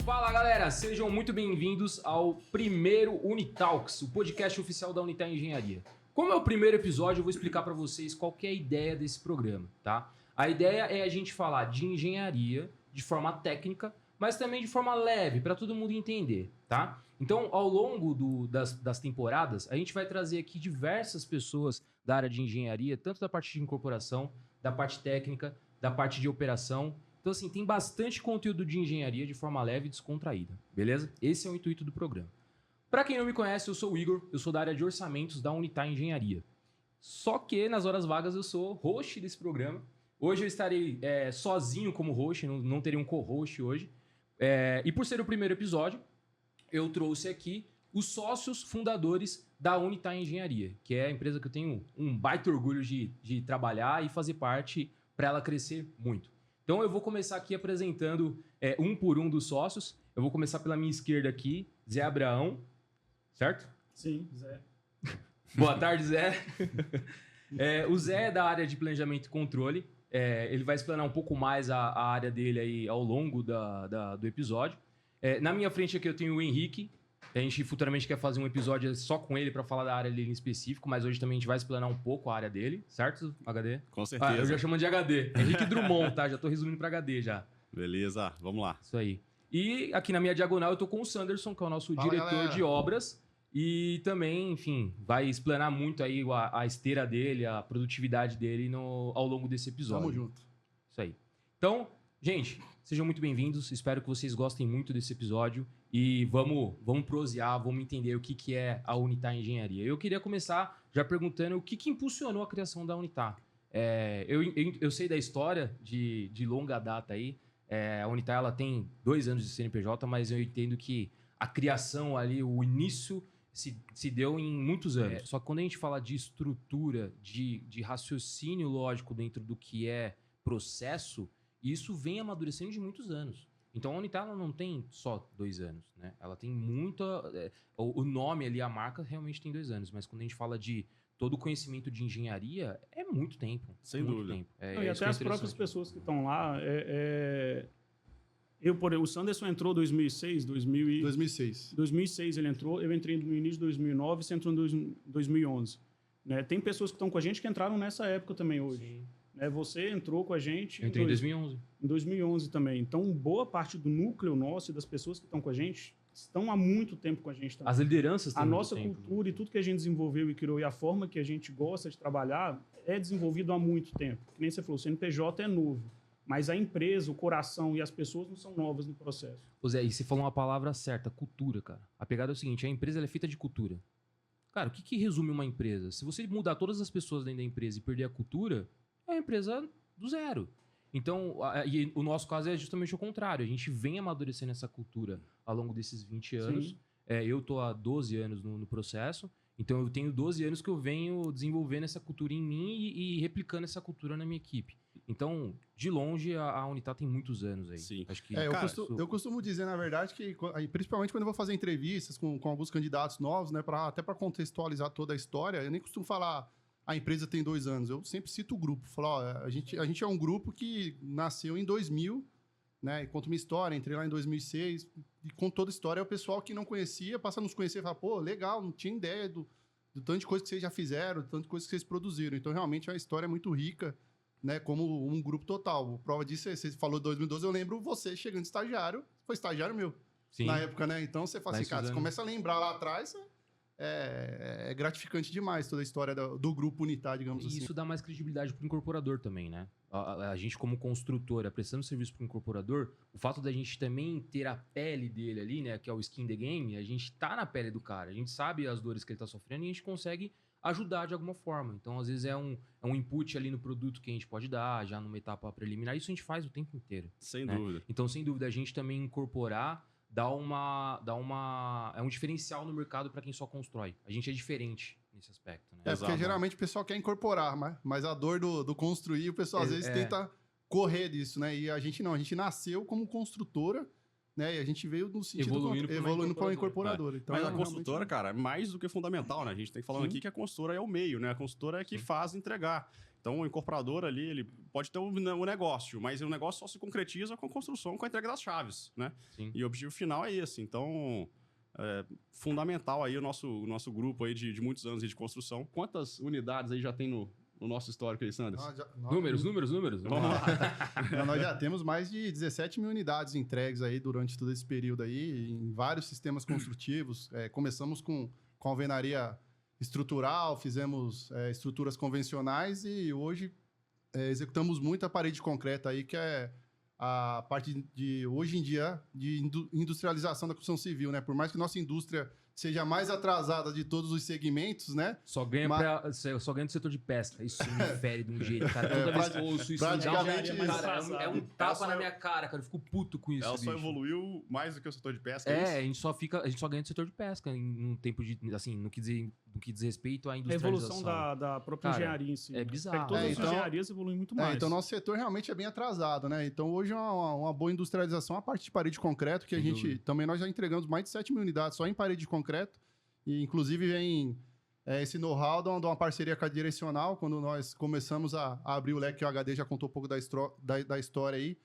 Fala galera, sejam muito bem-vindos ao primeiro Unitalks, o podcast oficial da Unitar Engenharia. Como é o primeiro episódio, eu vou explicar para vocês qual que é a ideia desse programa, tá? A ideia é a gente falar de engenharia de forma técnica, mas também de forma leve, para todo mundo entender, tá? Então, ao longo das temporadas, a gente vai trazer aqui diversas pessoas da área de engenharia, tanto da parte de incorporação, da parte técnica, da parte de operação. Então, assim, tem bastante conteúdo de engenharia de forma leve e descontraída, beleza? Esse é o intuito do programa. Para quem não me conhece, eu sou o Igor, eu sou da área de orçamentos da Unitar Engenharia. Só que, nas horas vagas, eu sou host desse programa. Hoje eu estarei sozinho como host, não terei um co-host hoje. E por ser o primeiro episódio, eu trouxe aqui os sócios fundadores da Unitar Engenharia, que é a empresa que eu tenho um baita orgulho de trabalhar e fazer parte para ela crescer muito. Então eu vou começar aqui apresentando um por um dos sócios. Eu vou começar pela minha esquerda aqui, Zé Abraão, certo? Sim, Zé. Boa tarde, Zé. O Zé é da área de planejamento e controle. Ele vai explanar um pouco mais a área dele aí ao longo do episódio. Na minha frente aqui eu tenho o Henrique. A gente futuramente quer fazer um episódio só com ele para falar da área dele em específico, mas hoje também a gente vai explanar um pouco a área dele, certo, HD? Com certeza. Eu já chamo de HD. Henrique Drummond, tá? Já tô resumindo para HD já. Beleza, vamos lá. Isso aí. E aqui na minha diagonal eu tô com o Sanderson, que é o nosso diretor galera. de obras. E também, enfim, vai explanar muito aí a esteira dele, a produtividade dele ao longo desse episódio. Tamo junto. Isso aí. Então, gente, sejam muito bem-vindos. Espero que vocês gostem muito desse episódio. E vamos prosear, vamos entender o que é a Unitar Engenharia. Eu queria começar já perguntando o que impulsionou a criação da Unitar. Eu sei da história de longa data aí. A Unitar ela tem 2 anos de CNPJ, mas eu entendo que a criação ali, o início se deu em muitos anos. Só que quando a gente fala de estrutura, de raciocínio lógico dentro do que é processo, isso vem amadurecendo de muitos anos. Então a Unitar ela não tem só 2 anos, né? Ela tem muita... O nome ali, a marca, realmente tem 2 anos. Mas quando a gente fala de todo o conhecimento de engenharia, é muito tempo. Sem muito dúvida. Tempo. E até as próprias pessoas que estão lá... o Sanderson entrou em 2006, 2006. 2006 ele entrou, eu entrei no início de 2009, você entrou em 2011. Né? Tem pessoas que estão com a gente que entraram nessa época também hoje. Sim. Né? Você entrou com a gente... Eu entrei em 2011. Em 2011 também. Então, boa parte do núcleo nosso e das pessoas que estão com a gente estão há muito tempo com a gente também. As lideranças têm A muito nossa tempo, cultura e tudo que a gente desenvolveu e criou e a forma que a gente gosta de trabalhar é desenvolvido há muito tempo. Que nem você falou, o CNPJ é novo. Mas a empresa, o coração e as pessoas não são novas no processo. Ô Zé, e você falou uma palavra certa, cultura, cara. A pegada é o seguinte, a empresa ela é feita de cultura. Cara, o que resume uma empresa? Se você mudar todas as pessoas dentro da empresa e perder a cultura, é uma empresa do zero. Então, e o nosso caso é justamente o contrário. A gente vem amadurecendo essa cultura ao longo desses 20 anos. Sim. Eu tô há 12 anos no processo. Então, eu tenho 12 anos que eu venho desenvolvendo essa cultura em mim e replicando essa cultura na minha equipe. Então, de longe, a Unitar tem muitos anos aí. Sim. Acho que, Eu costumo dizer, na verdade, que principalmente quando eu vou fazer entrevistas com alguns candidatos novos, né, até para contextualizar toda a história, eu nem costumo falar a empresa tem 2 anos. Eu sempre cito o grupo. Falo, ó, a gente é um grupo que nasceu em 2000, né? E conto uma história, entrei lá em 2006, e com toda a história, o pessoal que não conhecia passa a nos conhecer e fala, pô, legal, não tinha ideia do tanto de coisa que vocês já fizeram, do tanto de coisa que vocês produziram. Então, realmente, a história é muito rica, né? Como um grupo total. A prova disso, você falou 2012, eu lembro você chegando de estagiário, foi estagiário meu, sim. na época, né? Então, você fala assim, cara, Suzano. você começa a lembrar lá atrás... É gratificante demais toda a história do grupo Unitar, digamos assim. Isso dá mais credibilidade pro incorporador também, né? A gente, como construtora, prestando serviço pro incorporador, o fato da gente também ter a pele dele ali, né? Que é o skin the game, a gente tá na pele do cara. A gente sabe as dores que ele tá sofrendo e a gente consegue ajudar de alguma forma. Então, às vezes, é um input ali no produto que a gente pode dar, já numa etapa preliminar. Isso a gente faz o tempo inteiro. Sem né? dúvida. Então, sem dúvida, a gente também incorporar é um diferencial no mercado para quem só constrói. A gente é diferente nesse aspecto, né? Porque Exato. geralmente o pessoal quer incorporar, mas a dor do construir, o pessoal às vezes tenta correr disso, né? E a gente não, a gente nasceu como construtora, né? E a gente veio no sentido evoluindo para uma incorporadora. Então, Mas a construtora, cara, é mais do que fundamental, né? A gente tem falando aqui que a construtora é o meio, né? A construtora é que faz entregar. Então, o incorporador ali, ele pode ter um negócio, mas o negócio só se concretiza com a construção, com a entrega das chaves, né? Sim. E o objetivo final é esse. Então, é fundamental aí o nosso grupo aí de muitos anos de construção. Quantas unidades aí já tem no nosso histórico aí, Sanders? Números. Vamos lá. Nós já temos mais de 17 mil unidades entregues aí durante todo esse período aí, em vários sistemas construtivos. Começamos com alvenaria estrutural, fizemos estruturas convencionais e hoje executamos muita parede concreta aí, que é a parte de, hoje em dia, de industrialização da construção civil, né? Por mais que nossa indústria seja a mais atrasada de todos os segmentos, né? Só ganha do setor de pesca. Isso me fere de um jeito, cara. Toda vez que eu ouço isso, praticamente cara, é um tapa na minha cara, cara. Eu fico puto com isso. Ela só bicho. evoluiu mais do que o setor de pesca. A gente só ganha do setor de pesca em um tempo de, assim, no que diz respeito à A industrialização. evolução da própria Cara, engenharia em si. é bizarro. Todas as então- engenharias evoluem muito mais. Então, nosso setor realmente é bem atrasado, né? Então, hoje é uma boa industrialização, a parte de parede de concreto, que a Sem gente... dúvida. Também nós já entregamos mais de 7 mil unidades só em parede de concreto. E, inclusive, vem esse know-how de uma parceria com a Direcional, quando nós começamos a abrir o leque, que o HD já contou um pouco da história aí,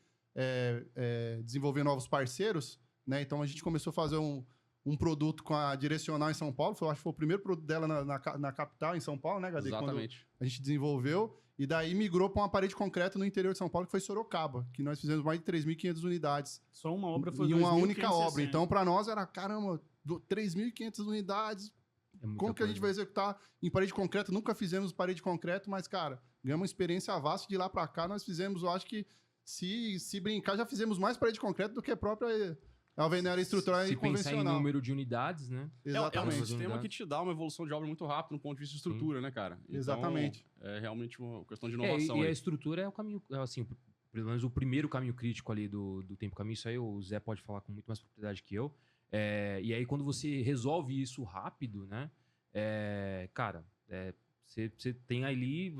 desenvolver novos parceiros, né? Então, a gente começou a fazer um produto com a Direcional em São Paulo. Acho que foi o primeiro produto dela na capital, em São Paulo, né, HD? Exatamente. Quando a gente desenvolveu. E daí migrou para uma parede de concreto no interior de São Paulo, que foi Sorocaba, que nós fizemos mais de 3.500 unidades. Só uma obra foi Em uma única 2.560. obra. Então, para nós era, caramba, 3.500 unidades. É muita Como que a gente vai coisa. executar em parede de concreto? Nunca fizemos parede de concreto, mas, cara, ganhamos uma experiência vasta. De lá para cá, nós fizemos, eu acho que, se brincar, já fizemos mais parede de concreto do que a própria alvenaria estrutural Se e pensar em convencional. número de unidades, né? É um Exatamente. sistema que te dá uma evolução de obra muito rápida no ponto de vista de estrutura, né, cara? Então, Exatamente. É realmente uma questão de inovação. E a aí. estrutura é o caminho, assim, pelo menos o primeiro caminho crítico ali do tempo caminho. Isso aí o Zé pode falar com muito mais propriedade que eu. E aí, quando você resolve isso rápido, né? Cara, você tem ali,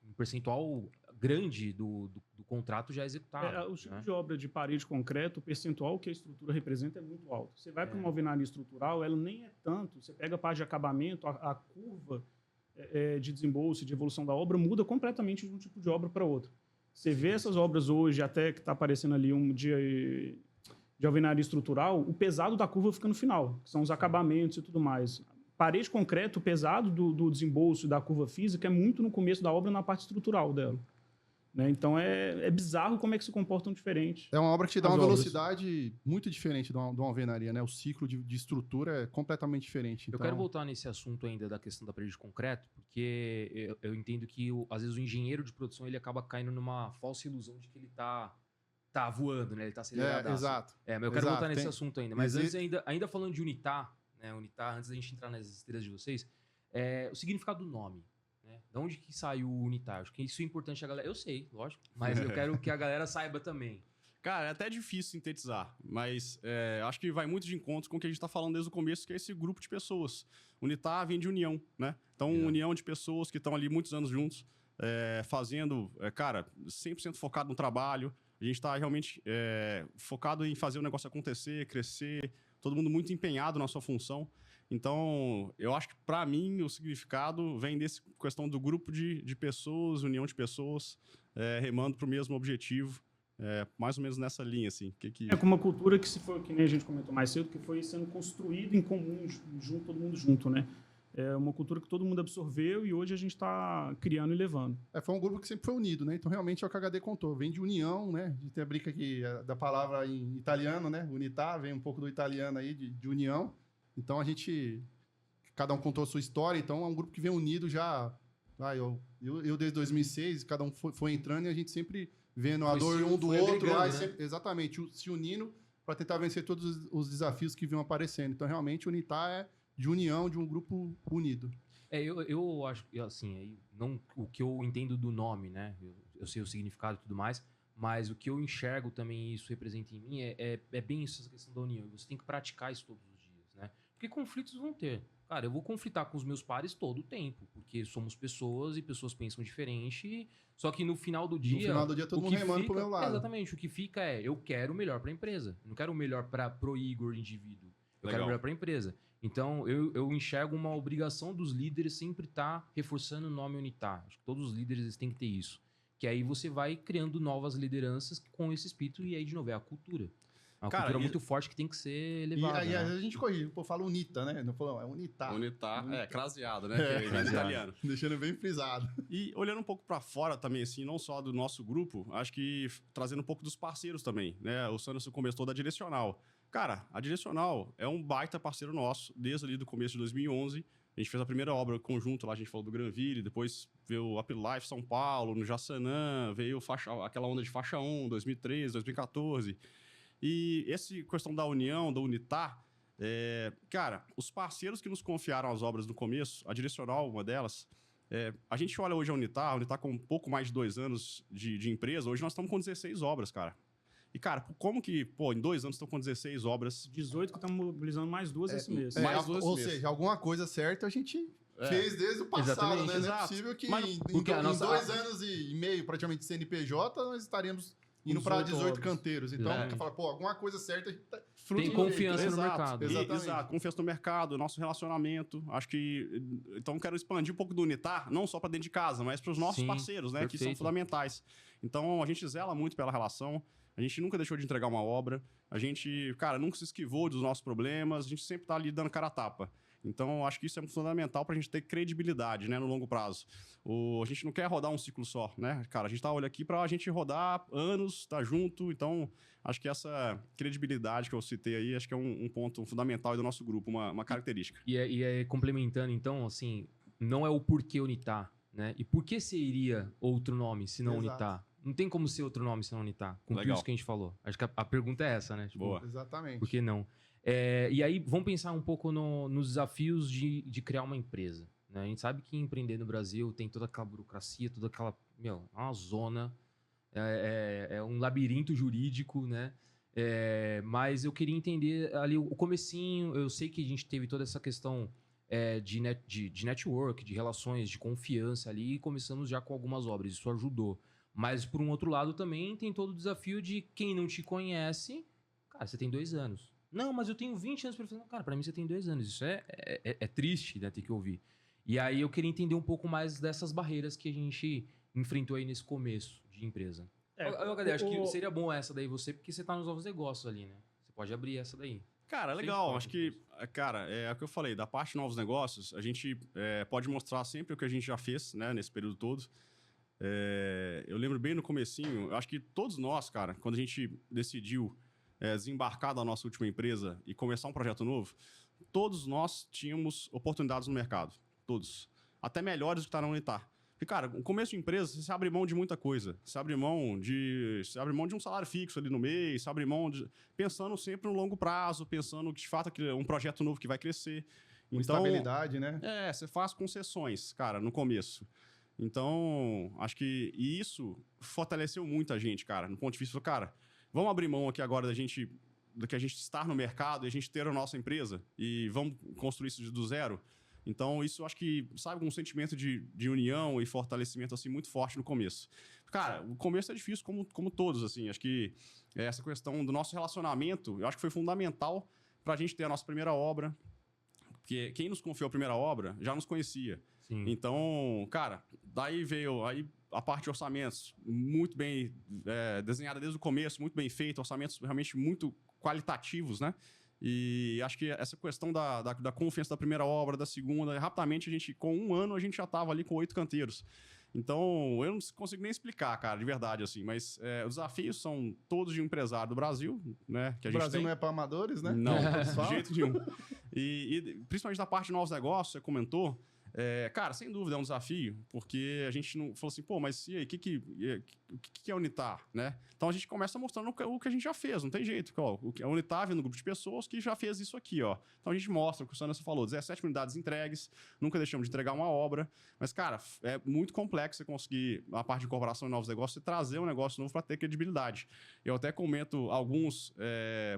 um percentual grande do contrato já executado. O tipo né? de obra de parede de concreto, o percentual que a estrutura representa é muito alto. Você vai para uma alvenaria estrutural, ela nem é tanto. Você pega a parte de acabamento, a curva de desembolso e de evolução da obra muda completamente de um tipo de obra para outro. Você vê essas obras hoje, até que está aparecendo ali um dia de alvenaria estrutural, o pesado da curva fica no final, que são os acabamentos e tudo mais. Parede de concreto, o pesado do desembolso da curva física é muito no começo da obra, na parte estrutural dela. Né? Então, é bizarro como é que se comportam diferente. É uma obra que te dá As uma obras. velocidade muito diferente de uma alvenaria, né? O ciclo de estrutura é completamente diferente. Eu Então, quero voltar nesse assunto ainda da questão da parede de concreto, porque eu entendo que, às vezes, o engenheiro de produção ele acaba caindo numa falsa ilusão de que ele tá voando, né? Ele tá acelerado. exato. Mas eu quero Exato, voltar nesse tem- assunto ainda. Mas existe- antes, ainda falando de Unitar, né? Unitar, antes da gente entrar nas estrelas de vocês, o significado do nome. Né? Da onde que saiu o Unitar? Acho que isso é importante a galera. Eu sei, lógico, mas eu quero que a galera saiba também. Cara, é até difícil sintetizar, mas acho que vai muito de encontro com o que a gente está falando desde o começo, que é esse grupo de pessoas. Unitar vem de união, né? Então, união de pessoas que estão ali muitos anos juntos, fazendo, 100% focado no trabalho. A gente está realmente focado em fazer o negócio acontecer, crescer, todo mundo muito empenhado na sua função. Então, eu acho que, para mim, o significado vem dessa questão do grupo de pessoas, união de pessoas, remando para o mesmo objetivo. Mais ou menos nessa linha, assim. É com uma cultura que, se for, que nem a gente comentou mais cedo, que foi sendo construída em comum, todo mundo junto, né? É uma cultura que todo mundo absorveu e hoje a gente está criando e levando. Foi um grupo que sempre foi unido, né? Então, realmente, é o que a HD contou. Vem de união, né? A gente até brinca aqui da palavra em italiano, né? Unitar, vem um pouco do italiano aí, de união. Então, cada um contou a sua história. Então, é um grupo que vem unido já... Eu desde 2006, cada um foi entrando e a gente sempre vendo a dor um do outro lá. Exatamente, se unindo para tentar vencer todos os desafios que vinham aparecendo. Então, realmente, Unitar é de união, de um grupo unido. Eu acho que, assim, não o que eu entendo do nome, né? Eu sei o significado e tudo mais, mas o que eu enxergo também, isso representa em mim, é bem isso, essa questão da união. Você tem que praticar isso todos os dias, né? Porque conflitos vão ter. Cara, eu vou conflitar com os meus pares todo o tempo, porque somos pessoas e pessoas pensam diferente, só que no final do dia... No final do dia, todo mundo remando pro meu lado. Exatamente, o que fica eu quero o melhor para a empresa. Eu não quero o melhor pro Igor, indivíduo. Eu Legal. quero melhor para a empresa. Então, eu enxergo uma obrigação dos líderes sempre estar reforçando o nome Unitar. Acho que todos os líderes eles têm que ter isso. Que aí você vai criando novas lideranças com esse espírito e aí, de novo, é a cultura. É uma Cara, cultura muito forte que tem que ser E elevada. aí, né? às vezes a gente corrige. Pô, fala UNITA, né? Não falou, é UNITAR. Unitar, craseado, né? Que é craseado. italiano. Deixando bem frisado. E olhando um pouco para fora também, assim, não só do nosso grupo, acho que trazendo um pouco dos parceiros também, né? O Sanderson começou da Direcional. Cara, a Direcional é um baita parceiro nosso, desde ali do começo de 2011. A gente fez a primeira obra conjunto lá, a gente falou do Granville, depois veio o Up Life São Paulo, no Jaçanã, veio aquela onda de faixa 1, 2013, 2014. E essa questão da união, da Unitar, cara, os parceiros que nos confiaram as obras no começo, a Direcional, uma delas, a gente olha hoje a Unitar com um pouco mais de 2 anos de empresa, hoje nós estamos com 16 obras, cara. E, cara, como que, em 2 anos estão com 16 obras? 18 que estamos mobilizando mais 2 esse mês. Mais duas ou vezes. seja, alguma coisa certa a gente fez desde o passado, Exatamente, né? Não é exato. possível que Mas em porque a nossa- 2 anos e meio, praticamente, de CNPJ, nós estaríamos indo para 18 obras. canteiros. Então, É. quer falar, alguma coisa certa a gente tá... Tem confiança no Exato, mercado. Exatamente. Exato, confiança no mercado, nosso relacionamento. Acho que. Então, quero expandir um pouco do Unitar, não só para dentro de casa, mas para os nossos Sim, parceiros, né? Que são perfeito. fundamentais. Então, a gente zela muito pela relação. A gente nunca deixou de entregar uma obra. A gente, cara, nunca se esquivou dos nossos problemas. A gente sempre tá ali dando cara a tapa. Então, acho que isso é fundamental para a gente ter credibilidade, né, no longo prazo. A gente não quer rodar um ciclo só, né, cara? A gente tá olhando aqui para a gente rodar anos, tá junto. Então, acho que essa credibilidade que eu citei aí, acho que é um ponto fundamental aí do nosso grupo, uma característica. E complementando, então, assim, não é o porquê Unitar, né? E por que seria outro nome se não Exato. Unitar? Não tem como ser outro nome se não Unitar. Com tudo Legal. isso que a gente falou. Acho que a pergunta é essa, né? Tipo, Boa. Exatamente. por que não? E aí, vamos pensar um pouco nos desafios de criar uma empresa. Né? A gente sabe que empreender no Brasil tem toda aquela burocracia, toda aquela... é uma zona, é um labirinto jurídico, né? Mas eu queria entender ali o comecinho. Eu sei que a gente teve toda essa questão de network, de relações, de confiança ali, e começamos já com algumas obras. Isso ajudou. Mas, por um outro lado, também tem todo o desafio de quem não te conhece. Cara, você tem 2 anos. Não, mas eu tenho 20 anos. Cara, pra mim você tem 2 anos. Isso é triste, né, ter que ouvir. E aí eu queria entender um pouco mais dessas barreiras que a gente enfrentou aí nesse começo de empresa. HD, acho que seria bom essa daí você, porque você tá nos novos negócios ali, né? Você pode abrir essa daí. Cara, Sem legal. foco, Acho que, cara, é o que eu falei, da parte de novos negócios, a gente pode mostrar sempre o que a gente já fez, né, nesse período todo. Eu lembro bem no comecinho, acho que todos nós, cara, quando a gente decidiu desembarcar da nossa última empresa e começar um projeto novo, todos nós tínhamos oportunidades no mercado. Todos. Até melhores do que tá na Unitar. Porque, cara, no começo de empresa, você abre mão de muita coisa. Você abre mão de um salário fixo ali no mês, você abre mão de... Pensando sempre no longo prazo, pensando que, de fato, é um projeto novo que vai crescer. Com Então, estabilidade, né? você faz concessões, cara, no começo. Então, acho que isso fortaleceu muito a gente, cara, no ponto de vista do cara, vamos abrir mão aqui agora do que a gente estar no mercado e a gente ter a nossa empresa e vamos construir isso do zero. Então, isso eu acho que, sabe, um sentimento de união e fortalecimento, assim, muito forte no começo. Cara, o começo é difícil como todos, assim. Acho que essa questão do nosso relacionamento, eu acho que foi fundamental para a gente ter a nossa primeira obra. Porque quem nos confiou a primeira obra já nos conhecia. Sim. Então, cara, daí veio a parte de orçamentos muito bem desenhada desde o começo, muito bem feita, orçamentos realmente muito qualitativos, né? E acho que essa questão da confiança da primeira obra, da segunda, rapidamente, com 1 ano, a gente já estava ali com 8 canteiros. Então, eu não consigo nem explicar, cara, de verdade, assim. Mas os desafios são todos de um empresário do Brasil, né? Que a O gente Brasil tem. não é para amadores, né? Não, Todos de falam. jeito nenhum. E principalmente da parte de novos negócios, você comentou. Cara, sem dúvida é um desafio, porque a gente não falou assim, pô, mas e aí, o que é Unitar, né? Então a gente começa mostrando o que a gente já fez, não tem jeito. Ó, a Unitar vem no grupo de pessoas que já fez isso aqui, ó. Então a gente mostra o que o Sandra falou, 17 unidades entregues, nunca deixamos de entregar uma obra, mas, cara, é muito complexo você conseguir, a parte de incorporação de novos negócios, e trazer um negócio novo para ter credibilidade. Eu até comento, alguns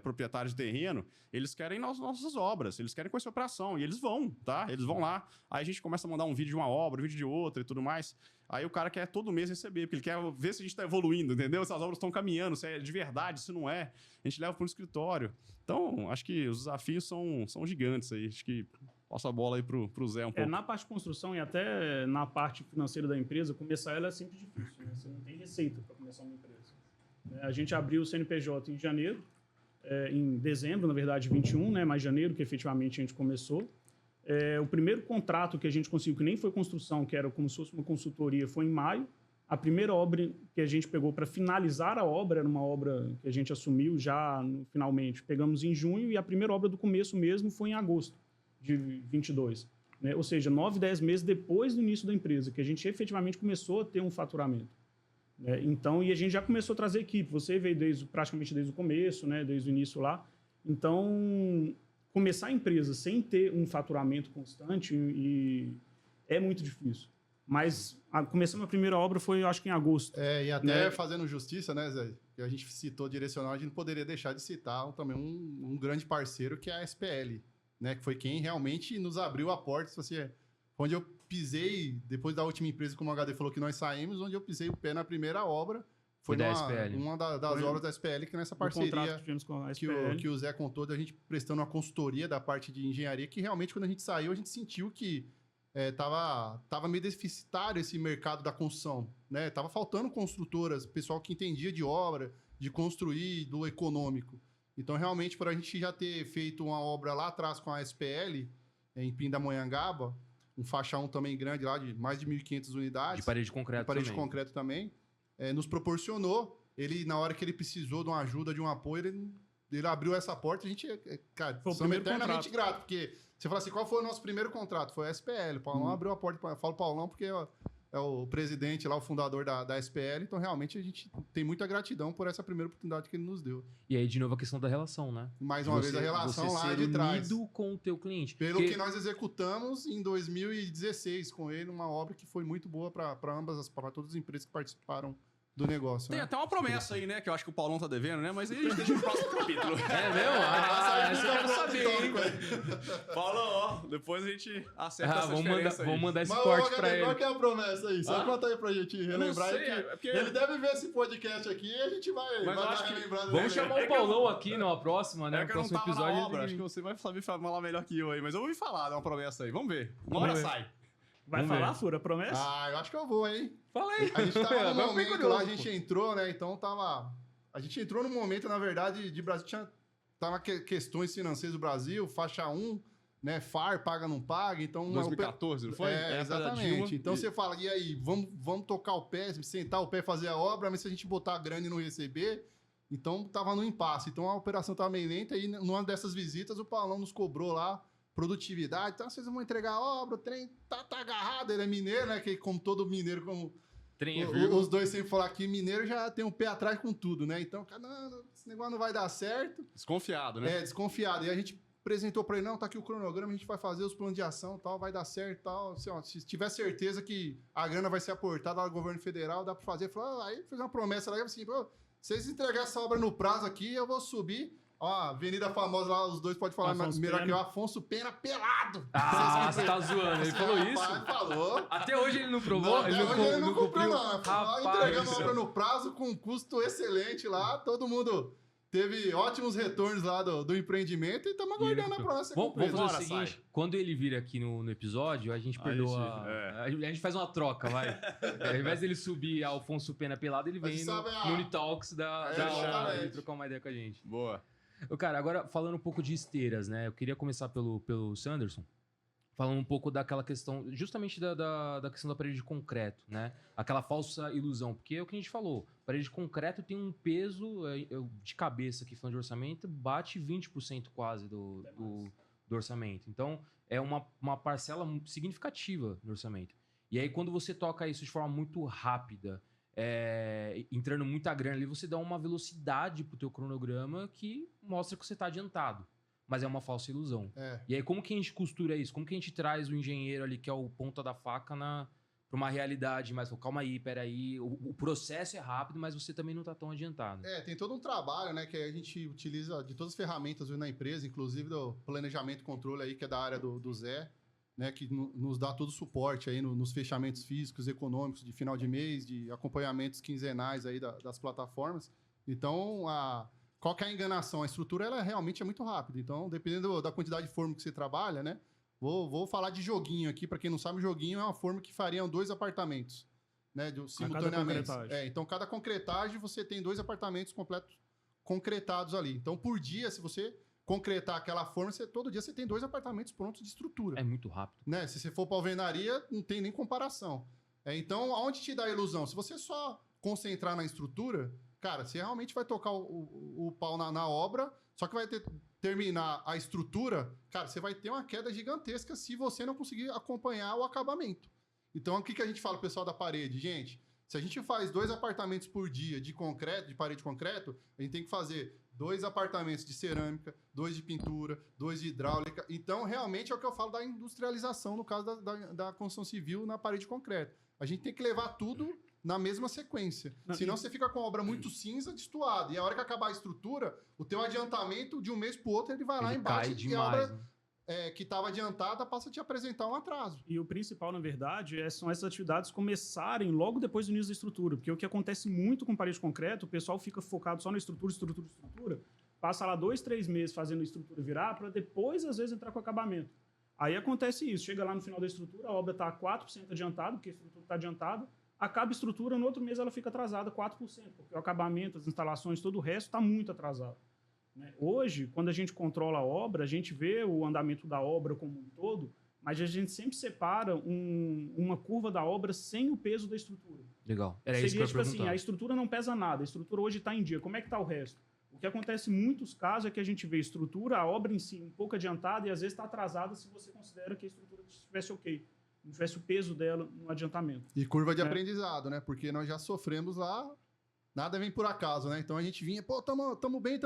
proprietários de terreno, eles querem nossas obras, eles querem conhecer a operação, e eles vão, tá? Eles vão lá, aí a gente começa a mandar um vídeo de uma obra, um vídeo de outra e tudo mais. Aí o cara quer todo mês receber, porque ele quer ver se a gente está evoluindo, entendeu? Se as obras estão caminhando, se é de verdade, se não é. A gente leva para o escritório. Então, acho que os desafios são gigantes aí. Acho que passa a bola aí pro Zé um pouco. Na parte de construção e até na parte financeira da empresa, começar ela é sempre difícil, né? Você não tem receita para começar uma empresa. A gente abriu o CNPJ em janeiro, em dezembro, na verdade, 21, né? Mais janeiro, que efetivamente a gente começou. O primeiro contrato que a gente conseguiu, que nem foi construção, que era como se fosse uma consultoria, foi em maio. A primeira obra que a gente pegou para finalizar a obra, era uma obra que a gente assumiu já finalmente. Pegamos em junho e a primeira obra do começo mesmo foi em agosto de 22. Né? Ou seja, 9, 10 meses depois do início da empresa, que a gente efetivamente começou a ter um faturamento. Né? Então, e a gente já começou a trazer equipe. Você veio praticamente desde o começo, né? Desde o início lá. Então, começar a empresa sem ter um faturamento constante é muito difícil. Mas começando a primeira obra foi, acho que em agosto. E até né? fazendo justiça, né, Zé? Que a gente citou direcional, a gente não poderia deixar de citar também um grande parceiro que é a SPL, né? Que foi quem realmente nos abriu a porta. Onde eu pisei, depois da última empresa, como o HD falou que nós saímos, onde eu pisei o pé na primeira obra. Foi da SPL. Uma das obras da SPL, que nessa parceria com a SPL. que o Zé contou, da gente prestando uma consultoria da parte de engenharia, que realmente, quando a gente saiu, a gente sentiu que tava meio deficitário esse mercado da construção, né? Tava faltando construtoras, pessoal que entendia de obra, de construir, do econômico. Então, realmente, para a gente já ter feito uma obra lá atrás com a SPL, em Pindamonhangaba, um faixa 1 também grande lá, de mais de 1.500 unidades. De parede de concreto também. Nos proporcionou. Ele, na hora que ele precisou de uma ajuda, de um apoio, ele abriu essa porta. A gente, cara, somos eternamente grato, porque você fala assim, qual foi o nosso primeiro contrato? Foi a SPL. O Paulão abriu a porta. Eu falo Paulão porque é o presidente lá, o fundador da SPL. Então, realmente, a gente tem muita gratidão por essa primeira oportunidade que ele nos deu. E aí, de novo, a questão da relação, né? Mais uma vez, a relação lá de trás. Unido com o teu cliente. Pelo que nós executamos em 2016 com ele, uma obra que foi muito boa para todas as empresas que participaram do negócio. Tem né? até uma promessa aí, né? Que eu acho que o Paulão tá devendo, né? Mas aí a gente deixa no próximo capítulo. É mesmo? Essa eu quero saber, hein? Paulão, ó, depois a gente acerta essa vamos mandar esse corte pra ele. Qual que é a promessa aí? Só conta aí pra gente relembrar. Sei, porque... Ele deve ver esse podcast aqui e a gente vai relembrar. Vamos chamar o Paulão aqui na próxima, né? É que eu não próximo tava episódio. na obra, acho que você vai saber falar melhor que eu aí. Mas eu ouvi falar, dá uma promessa aí. Vamos ver. Uma hora sai. Vai falar, Fura, promessa? Eu acho que eu vou, hein? Fala aí. A gente tava no momento lá, a gente entrou, né? Então tava... A gente entrou no momento, na verdade, de Brasil. Tava questões financeiras do Brasil, faixa 1, né? FAR, paga, não paga. Então, 2014, não foi? Exatamente. Então você fala, e aí, vamos tocar o pé, sentar o pé, fazer a obra, mas se a gente botar a grana e não receber... Então tava no impasse. Então a operação tava meio lenta e numa dessas visitas o Paulão nos cobrou lá produtividade, então vocês vão entregar a obra, o trem tá agarrado, ele é mineiro, né, que como todo mineiro, como os dois sempre falam aqui, mineiro já tem um pé atrás com tudo, né, então, não, esse negócio não vai dar certo. Desconfiado, né? Desconfiado, e a gente apresentou para ele, não, tá aqui o cronograma, a gente vai fazer os planos de ação, tal, vai dar certo, tal, assim, ó, se tiver certeza que a grana vai ser aportada lá do governo federal, dá para fazer, falou, aí fez uma promessa lá, assim, pô, se vocês entregarem essa obra no prazo aqui, eu vou subir. Ó, a avenida famosa lá, os dois podem falar melhor que eu, Afonso Pena pelado. Você tá zoando, ele falou isso? Falou. Até hoje ele não provou? Até hoje ele não cumpriu, não. Rapaz, entregando a obra no prazo, com um custo excelente lá, todo mundo teve ótimos retornos lá do empreendimento e estamos aguardando a promessa. Vamos fazer o seguinte, quando ele vir aqui no episódio, a gente perdoa... A gente faz uma troca, vai. Ao invés dele subir Alfonso Pena pelado, ele vem no Unitalks e trocar uma ideia com a gente. Boa. Cara, agora falando um pouco de esteiras, né? Eu queria começar pelo Sanderson, falando um pouco daquela questão, justamente da questão da parede de concreto, né? Aquela falsa ilusão, porque é o que a gente falou, parede de concreto tem um peso, de cabeça aqui falando de orçamento, bate 20% quase do orçamento. Então, é uma parcela significativa do orçamento. E aí, quando você toca isso de forma muito rápida, entrando muita grana ali, você dá uma velocidade pro teu cronograma que mostra que você tá adiantado. Mas é uma falsa ilusão. E aí, como que a gente costura isso? Como que a gente traz o engenheiro ali, que é o ponta da faca, pra uma realidade mais... Calma aí, peraí. O processo é rápido, mas você também não tá tão adiantado. Tem todo um trabalho, né, que a gente utiliza de todas as ferramentas na empresa, inclusive do planejamento e controle aí, que é da área do Zé. né, que nos dá todo o suporte aí nos fechamentos físicos, econômicos, de final de mês, de acompanhamentos quinzenais aí das plataformas. Então, qual que é a enganação? A estrutura ela realmente é muito rápida. Então, dependendo da quantidade de forma que você trabalha, né? Vou falar de joguinho aqui. Para quem não sabe, joguinho é uma forma que fariam 2 apartamentos, né? Simultaneamente. Então, cada concretagem você tem 2 apartamentos completos concretados ali. Então, por dia, se você concretar aquela forma, todo dia você tem 2 apartamentos prontos de estrutura. É muito rápido. Né? Se você for para alvenaria, não tem nem comparação. Então, aonde te dá a ilusão? Se você só concentrar na estrutura, cara, você realmente vai tocar o pau na obra, só que vai terminar a estrutura, cara, você vai ter uma queda gigantesca se você não conseguir acompanhar o acabamento. Então, o que a gente fala, pessoal da parede? Gente, se a gente faz 2 apartamentos por dia de concreto, de parede de concreto, a gente tem que fazer 2 apartamentos de cerâmica, 2 de pintura, 2 de hidráulica. Então, realmente é o que eu falo da industrialização, no caso da construção civil na parede de concreto. A gente tem que levar tudo na mesma sequência. Senão você fica com a obra muito cinza, destoada. E a hora que acabar a estrutura, o teu adiantamento de um mês para o outro, ele vai lá embaixo e a obra... Né? Que estava adiantada, passa a te apresentar um atraso. E o principal, na verdade, são essas atividades começarem logo depois do início da estrutura. Porque o que acontece muito com parede de concreto, o pessoal fica focado só na estrutura, passa lá 2, 3 meses fazendo a estrutura virar, para depois, às vezes, entrar com acabamento. Aí acontece isso, chega lá no final da estrutura, a obra está 4% adiantada, porque a estrutura está adiantada, acaba a estrutura, no outro mês ela fica atrasada 4%, porque o acabamento, as instalações, todo o resto está muito atrasado. Hoje, quando a gente controla a obra, a gente vê o andamento da obra como um todo, mas a gente sempre separa uma curva da obra sem o peso da estrutura. Legal. Era isso que eu ia perguntar. Assim, a estrutura não pesa nada, a estrutura hoje está em dia. Como é que está o resto? O que acontece em muitos casos é que a gente vê a estrutura, a obra em si um pouco adiantada e às vezes está atrasada se você considera que a estrutura estivesse ok. Não tivesse o peso dela no adiantamento. E curva de aprendizado, né? Porque nós já sofremos lá... Nada vem por acaso, né? Então a gente vinha, pô, tamo bem.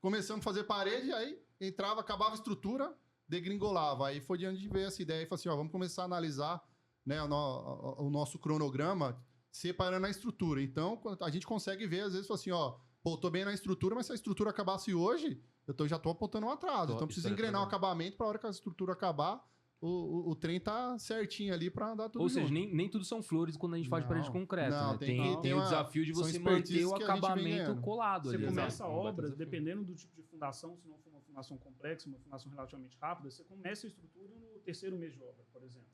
Começamos a fazer parede, aí entrava, acabava a estrutura, degringolava. Aí foi de onde veio essa ideia e falou assim, ó, vamos começar a analisar, né, o nosso cronograma separando a estrutura. Então a gente consegue ver, às vezes, assim, ó, pô, tô bem na estrutura, mas se a estrutura acabasse hoje, já tô apontando um atraso. Então preciso engrenar o acabamento para a hora que a estrutura acabar, o trem tá certinho ali para dar tudo. Ou seja, nem tudo são flores quando a gente faz de parede de concreto. Não, né? Tem o desafio de você manter o acabamento colado ali. Você começa a obra, dependendo do tipo de fundação, se não for uma fundação complexa, uma fundação relativamente rápida, você começa a estrutura no 3º mês de obra, por exemplo.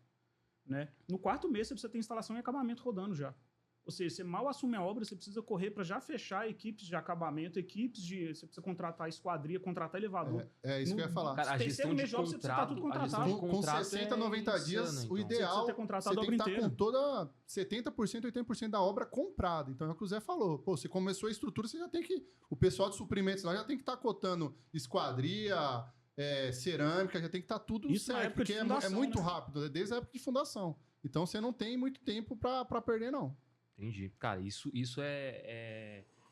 Né? No 4º mês, você precisa ter instalação e acabamento rodando já. Ou seja, você mal assume a obra, você precisa correr para já fechar equipes de acabamento, você precisa contratar esquadria, contratar elevador. É isso que eu ia falar. Cara, a gestão de contrato, você tá tudo contratado. Com 60, 90 dias, insano, o ideal, você tem que estar com toda 70%, 80% da obra comprada. Então é o que o Zé falou. Pô, você começou a estrutura, você já tem que... O pessoal de suprimentos lá já tem que estar cotando esquadria, cerâmica, já tem que estar tudo isso certo, porque é muito rápido, desde a época de fundação. Então você não tem muito tempo para perder, não. Entendi. Cara, isso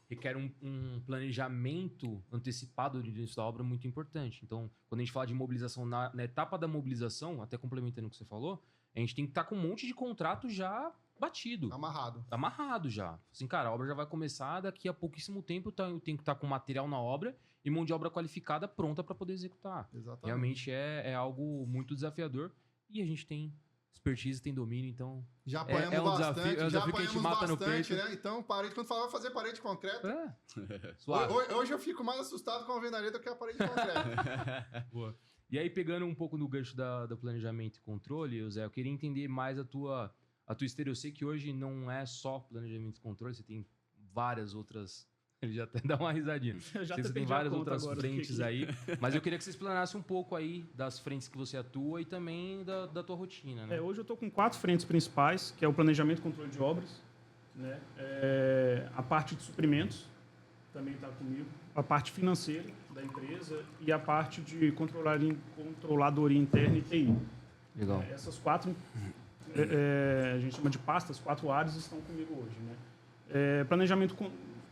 requer um planejamento antecipado do início da obra muito importante. Então, quando a gente fala de mobilização, na etapa da mobilização, até complementando o que você falou, a gente tem que estar com um monte de contrato já batido. Amarrado já. Assim, cara, a obra já vai começar, daqui a pouquíssimo tempo eu tenho que estar com material na obra e mão de obra qualificada pronta para poder executar. Exatamente. Realmente é algo muito desafiador e a gente tem... expertise, tem domínio, então... Já apanhamos bastante, é um desafio que a gente mata no peito. Né? Então, quando falava fazer parede de concreto... Suave. Hoje eu fico mais assustado com a alvenaria do que a parede de concreto. Boa. E aí, pegando um pouco no gancho do planejamento e controle, Zé, eu queria entender mais a tua esteira. Eu sei que hoje não é só planejamento e controle, você tem várias outras... Ele já até dá uma risadinha. Você tem várias outras frentes aí. Mas eu queria que você explanasse um pouco aí das frentes que você atua e também da tua rotina, né? Hoje eu estou com 4 frentes principais, que é o planejamento e controle de obras, né? A parte de suprimentos também está comigo, a parte financeira da empresa e a parte de controladoria interna e TI. Legal. Essas 4, a gente chama de pastas, 4 áreas estão comigo hoje, né? Planejamento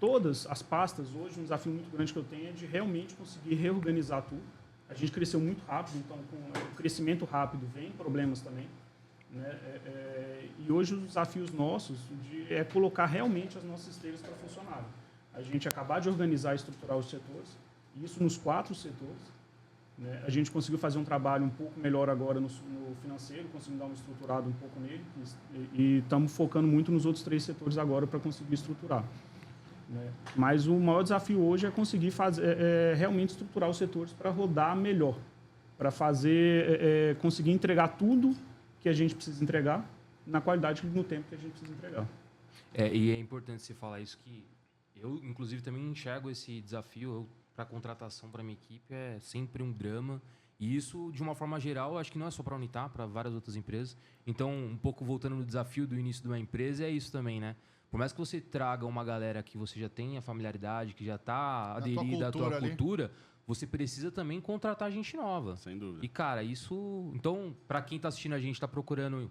todas as pastas, hoje, um desafio muito grande que eu tenho é de realmente conseguir reorganizar tudo. A gente cresceu muito rápido, então, com o crescimento rápido, vem problemas também. Né? E hoje, os desafios nossos é colocar realmente as nossas esteiras para funcionarem. A gente acabar de organizar e estruturar os setores, isso nos 4 setores, né? A gente conseguiu fazer um trabalho um pouco melhor agora no financeiro, conseguimos dar uma estruturada um pouco nele e estamos focando muito nos outros 3 setores agora para conseguir estruturar, né? Mas o maior desafio hoje é conseguir realmente estruturar os setores para rodar melhor, para conseguir entregar tudo que a gente precisa entregar na qualidade e no tempo que a gente precisa entregar. E é importante você falar isso, que eu, inclusive, também enxergo esse desafio para contratação para minha equipe, é sempre um drama. E isso, de uma forma geral, acho que não é só para a Unitar, para várias outras empresas. Então, um pouco voltando no desafio do início de uma empresa, é isso também, né? Por mais que você traga uma galera que você já tenha familiaridade, que já está aderida à tua cultura, você precisa também contratar gente nova. Sem dúvida. E, cara, isso... Então, para quem está assistindo a gente, está procurando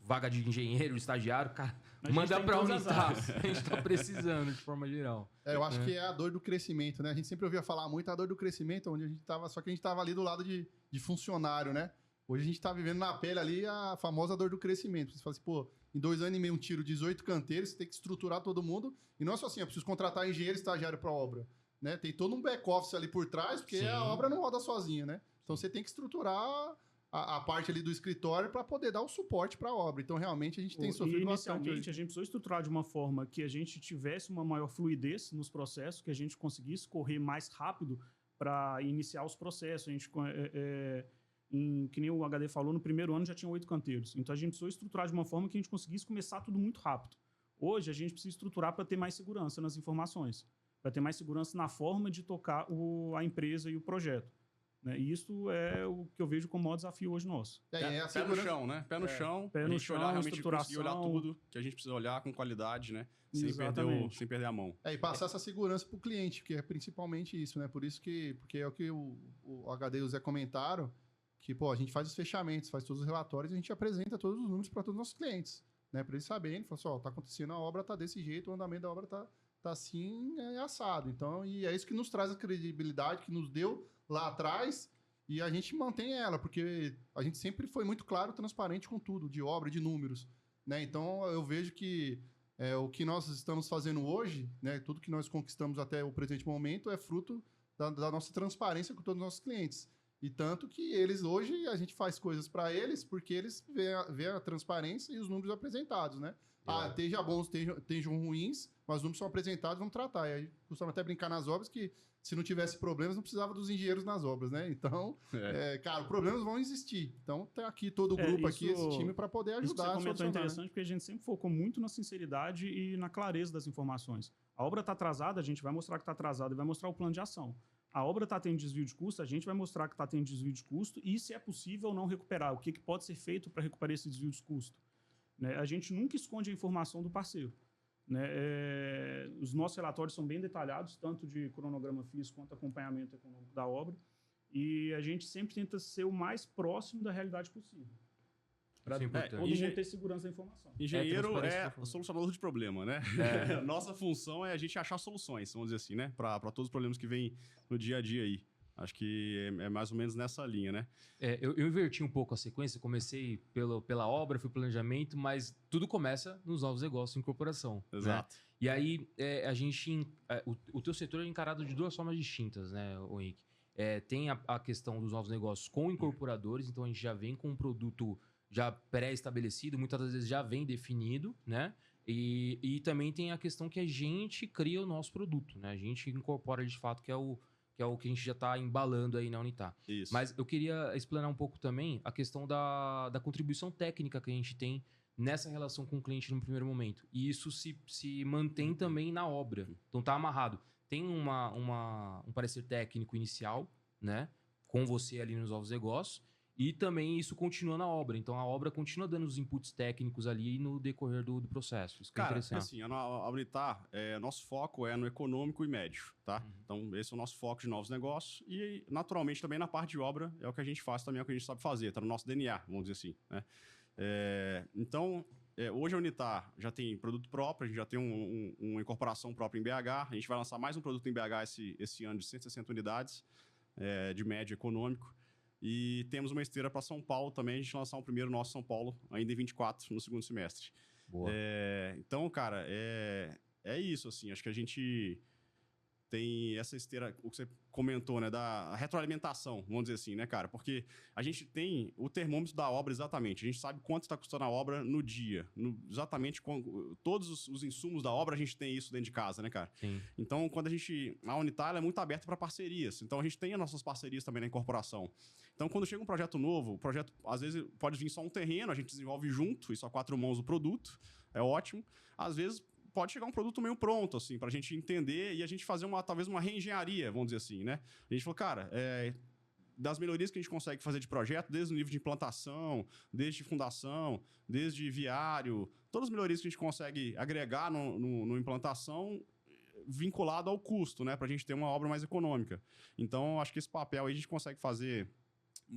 vaga de engenheiro, estagiário, cara, manda para a Unitar. A gente está precisando, de forma geral. Eu acho que é a dor do crescimento, né? A gente sempre ouvia falar muito a dor do crescimento, onde a gente estava, só que a gente estava ali do lado de funcionário, né? Hoje a gente está vivendo na pele ali a famosa dor do crescimento. Você fala assim, pô, em 2 anos e meio um tiro 18 canteiros, você tem que estruturar todo mundo. E não é só assim, eu preciso contratar engenheiro e estagiário para a obra, né? Tem todo um back-office ali por trás, porque a obra não roda sozinha, né? Então você tem que estruturar a parte ali do escritório para poder dar o suporte para a obra. Então, realmente, a gente tem sofrido bastante. Inicialmente, a gente precisou estruturar de uma forma que a gente tivesse uma maior fluidez nos processos, que a gente conseguisse correr mais rápido para iniciar os processos. A gente, que nem o HD falou, no primeiro ano já tinha 8 canteiros. Então, a gente precisou estruturar de uma forma que a gente conseguisse começar tudo muito rápido. Hoje, a gente precisa estruturar para ter mais segurança nas informações, para ter mais segurança na forma de tocar a empresa e o projeto. Né? E isso é o que eu vejo como o maior desafio hoje nosso. Pé no chão, né? Pé no chão. Pé no chão, realmente estruturação. olhar tudo que a gente precisa olhar com qualidade, né? Sem perder a mão. E passar essa segurança para o cliente, que é principalmente isso, né? Por isso porque é o que o HD e o Zé comentaram, que, pô, a gente faz os fechamentos, faz todos os relatórios e a gente apresenta todos os números para todos os nossos clientes, né? Para eles saberem, falar assim, ó, tá acontecendo a obra, tá desse jeito, o andamento da obra tá assim, assado. Então, e é isso que nos traz a credibilidade, que nos deu lá atrás, e a gente mantém ela, porque a gente sempre foi muito claro, transparente com tudo, de obra, de números, né? Então, eu vejo que o que nós estamos fazendo hoje, né, tudo que nós conquistamos até o presente momento, é fruto da nossa transparência com todos os nossos clientes. E tanto que eles, hoje, a gente faz coisas para eles, porque eles vê a transparência e os números apresentados, né? Esteja bons, estejam ruins, mas os números são apresentados, vamos tratar. E aí, costumamos até brincar nas obras que, se não tivesse problemas, não precisava dos engenheiros nas obras, né? Então, cara, problemas vão existir. Então, tem aqui todo o grupo, aqui, esse time, para poder ajudar. Isso que você comentou é interessante, porque a gente sempre focou muito na sinceridade e na clareza das informações. A obra está atrasada, a gente vai mostrar que está atrasada e vai mostrar o plano de ação. A obra está tendo desvio de custo, a gente vai mostrar que está tendo desvio de custo e se é possível ou não recuperar, o que pode ser feito para recuperar esse desvio de custo. Né? A gente nunca esconde a informação do parceiro. Né? Os nossos relatórios são bem detalhados, tanto de cronograma físico quanto acompanhamento econômico da obra, e a gente sempre tenta ser o mais próximo da realidade possível. Para todo mundo ter segurança da informação. Engenheiro é solucionador de problema, né? Nossa função é a gente achar soluções, vamos dizer assim, né? Para todos os problemas que vêm no dia a dia aí. Acho que é mais ou menos nessa linha, né? Eu inverti um pouco a sequência, comecei pela obra, fui planejamento, mas tudo começa nos novos negócios em incorporação. Exato. Né? E aí, o teu setor é encarado de 2 formas distintas, né, Henrique? Tem a questão dos novos negócios com incorporadores, então a gente já vem com um produto já pré-estabelecido, muitas das vezes já vem definido, né? E também tem a questão que a gente cria o nosso produto, né? A gente incorpora de fato, que é o que a gente já está embalando aí na Unitar. Isso. Mas eu queria explanar um pouco também a questão da contribuição técnica que a gente tem nessa relação com o cliente no primeiro momento. E isso se mantém também na obra. Então tá amarrado. Tem um parecer técnico inicial, né? Com você ali nos novos negócios. E também isso continua na obra. Então a obra continua dando os inputs técnicos ali no decorrer do processo. Isso que é interessante. Assim, a Unitar, nosso foco é no econômico e médio, tá? Então esse é o nosso foco de novos negócios. E naturalmente também na parte de obra é o que a gente faz também, é o que a gente sabe fazer. Tá no nosso DNA, vamos dizer assim, né? Então, hoje a Unitar já tem produto próprio, a gente já tem uma incorporação própria em BH. A gente vai lançar mais um produto em BH esse ano de 160 unidades de médio econômico. E temos uma esteira para São Paulo também, a gente vai lançar um primeiro nosso São Paulo, ainda em 24, no segundo semestre. Boa. Então, cara, é isso, assim, acho que a gente tem essa esteira, o que você comentou, né, da retroalimentação, vamos dizer assim, né, cara? Porque a gente tem o termômetro da obra exatamente, a gente sabe quanto está custando a obra no dia, exatamente todos os insumos da obra a gente tem isso dentro de casa, né, cara? Sim. Então, a Unitar ela é muito aberta para parcerias, então a gente tem as nossas parcerias também na incorporação. Então, quando chega um projeto novo, o projeto às vezes pode vir só um terreno, a gente desenvolve junto, e só 4 mãos o produto, é ótimo. Às vezes pode chegar um produto meio pronto, assim, pra gente entender e a gente fazer talvez uma reengenharia, vamos dizer assim, né? A gente falou, cara, das melhorias que a gente consegue fazer de projeto, desde o nível de implantação, desde fundação, desde viário, todas as melhorias que a gente consegue agregar no implantação vinculado ao custo, né? Pra gente ter uma obra mais econômica. Então, acho que esse papel aí a gente consegue fazer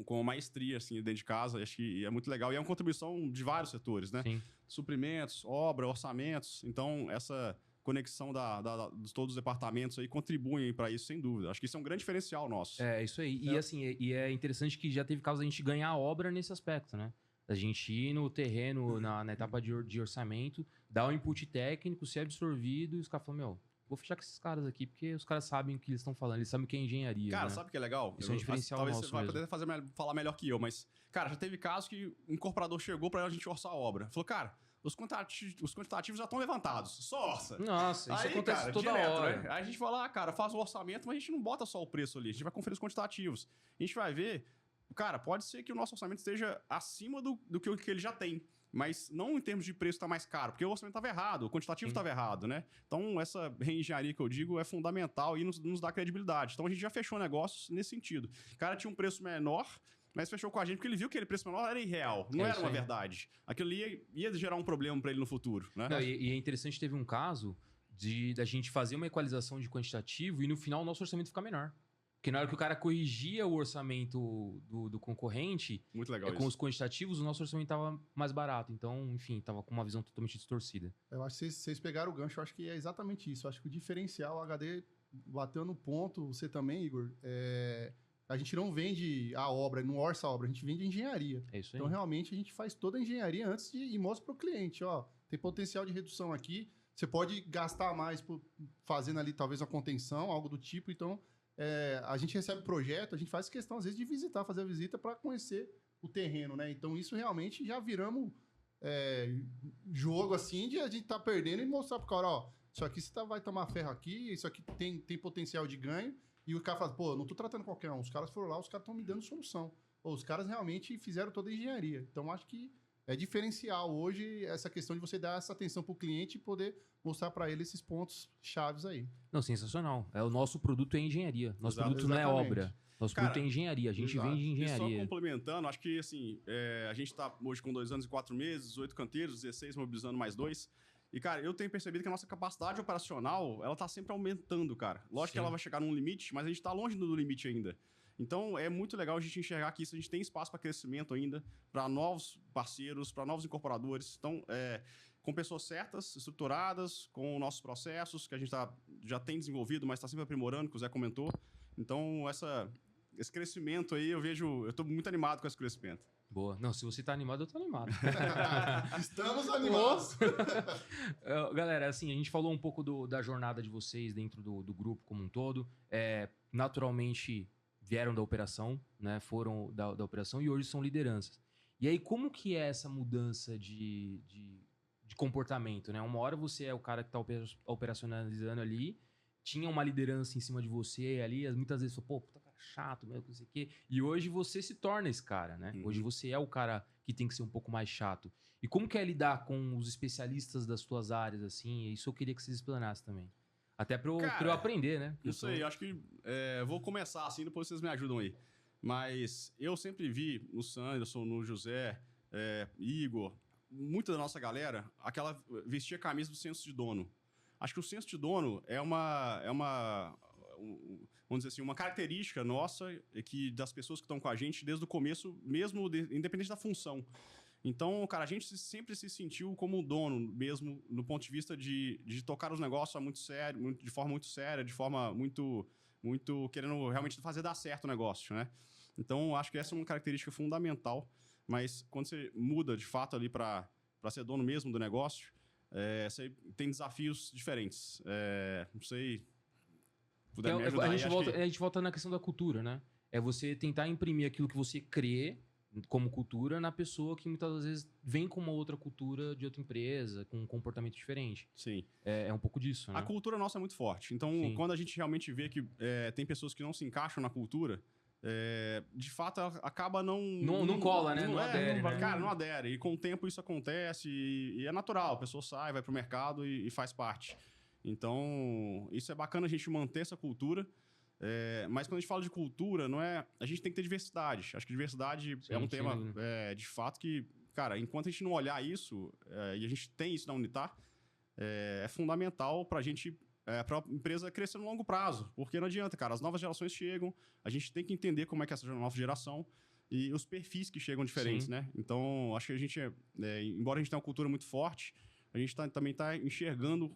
com maestria, assim, dentro de casa, acho que é muito legal. E é uma contribuição de vários setores, né? Sim. Suprimentos, obra, orçamentos. Então, essa conexão de todos os departamentos aí contribuem para isso, sem dúvida. Acho que isso é um grande diferencial nosso. É, isso aí. E assim, é interessante que já teve caso da gente ganhar a obra nesse aspecto, né? Da gente ir no terreno, na etapa de orçamento, dar o input técnico, ser absorvido, e os caras falam, meu, vou fechar com esses caras aqui, porque os caras sabem o que eles estão falando, eles sabem o que é engenharia. Cara, né? sabe o que é legal? Isso é um diferencial talvez nosso você vai mesmo. poder falar melhor que eu, mas, cara, já teve casos que o incorporador chegou pra a gente orçar a obra. Falou, cara, os quantitativos já estão levantados, só orça. Nossa, isso Aí, acontece cara, toda direto, hora. né? Aí a gente fala, cara, faz o orçamento, mas a gente não bota só o preço ali, a gente vai conferir os quantitativos. A gente vai ver, cara, pode ser que o nosso orçamento esteja acima do que ele já tem. Mas não em termos de preço tá mais caro, porque o orçamento estava errado, o quantitativo estava errado, né? Então, essa reengenharia que eu digo é fundamental e nos dá credibilidade. Então, a gente já fechou negócios nesse sentido. O cara tinha um preço menor, mas fechou com a gente porque ele viu que aquele preço menor era irreal, não era uma verdade. Aquilo ali ia gerar um problema para ele no futuro, né? Não, e é interessante, teve um caso da gente fazer uma equalização de quantitativo e no final o nosso orçamento ficar menor. Porque na hora que o cara corrigia o orçamento do concorrente, muito legal com os quantitativos, o nosso orçamento estava mais barato. Então, enfim, estava com uma visão totalmente distorcida. Eu acho que vocês pegaram o gancho, eu acho que é exatamente isso. Eu acho que o diferencial, o HD bateu no ponto, você também, Igor, a gente não vende a obra, não orça a obra, a gente vende a engenharia. É isso aí. Então, realmente, a gente faz toda a engenharia antes e mostra para o cliente, ó, tem potencial de redução aqui, você pode gastar mais fazendo ali talvez uma contenção, algo do tipo, então... a gente recebe projeto, a gente faz questão, às vezes, de visitar, fazer a visita para conhecer o terreno, né? Então, isso realmente já viramos jogo, assim, de a gente tá perdendo e mostrar pro cara, ó, isso aqui você vai tomar ferro aqui, isso aqui tem potencial de ganho, e o cara fala, pô, não tô tratando qualquer um, os caras foram lá, os caras estão me dando solução. Pô, os caras realmente fizeram toda a engenharia. Então, acho que é diferencial hoje essa questão de você dar essa atenção pro cliente e poder mostrar para ele esses pontos chaves aí. Não, sensacional. O nosso produto é engenharia. Nosso produto não é exatamente. obra. Nosso produto é engenharia. A gente vende E só engenharia. complementando, acho que assim, a gente está hoje com 2 anos e 4 meses, 18 canteiros, 16 mobilizando mais 2. E, cara, eu tenho percebido que a nossa capacidade operacional, ela tá sempre aumentando, cara. Lógico que ela vai chegar num limite, mas a gente tá longe do limite ainda. Então, é muito legal a gente enxergar que isso, a gente tem espaço para crescimento ainda, para novos parceiros, para novos incorporadores. Então, com pessoas certas, estruturadas, com nossos processos, que a gente já tem desenvolvido, mas está sempre aprimorando, que o Zé comentou. Então, esse crescimento aí, eu estou muito animado com esse crescimento. Boa. Não, se você tá animado, eu tô animado. Estamos animados. Galera, assim, a gente falou um pouco da jornada de vocês dentro do grupo como um todo. Naturalmente, vieram da operação, né? Foram da operação e hoje são lideranças. E aí, como que é essa mudança de comportamento, né? Uma hora você é o cara que está operacionalizando ali, tinha uma liderança em cima de você ali, muitas vezes falou, pô, puta cara chato, mesmo, não sei o quê. E hoje você se torna esse cara, né? Hoje você é o cara que tem que ser um pouco mais chato. E como que é lidar com os especialistas das tuas áreas, assim? Isso eu queria que vocês explanassem também. Até pra eu aprender, né? Isso aí, acho que vou começar assim, depois vocês me ajudam aí. Mas eu sempre vi no Sanderson, no José, Igor, muita da nossa galera, vestia a camisa do senso de dono. Acho que o senso de dono é vamos dizer assim, uma característica nossa das pessoas que estão com a gente desde o começo, mesmo independente da função. Então, cara, a gente sempre se sentiu como um dono mesmo, no ponto de vista de tocar os negócios muito sério, de forma muito séria, de forma muito, muito querendo realmente fazer dar certo o negócio, né? Então, acho que essa é uma característica fundamental, mas quando você muda de fato ali para ser dono mesmo do negócio, você tem desafios diferentes. Não sei, puder me ajudar. A gente volta na questão da cultura, né? É você tentar imprimir aquilo que você crê como cultura na pessoa que muitas vezes vem com uma outra cultura de outra empresa, com um comportamento diferente. Sim. É um pouco disso, né? A cultura nossa é muito forte. Então, Sim. quando a gente realmente vê que tem pessoas que não se encaixam na cultura, de fato, ela acaba não cola, né? Não adere, né? Cara, não adere. E com o tempo isso acontece e é natural. A pessoa sai, vai pro mercado e faz parte. Então, isso é bacana a gente manter essa cultura. Mas quando a gente fala de cultura, a gente tem que ter diversidade. Acho que diversidade é um tema, de fato, que, cara, enquanto a gente não olhar isso, e a gente tem isso na Unitar, é fundamental pra gente, pra empresa crescer no longo prazo. Porque não adianta, cara, as novas gerações chegam, a gente tem que entender como é que é essa nova geração e os perfis que chegam diferentes, né? Então, acho que a gente, embora a gente tenha uma cultura muito forte, a gente também está enxergando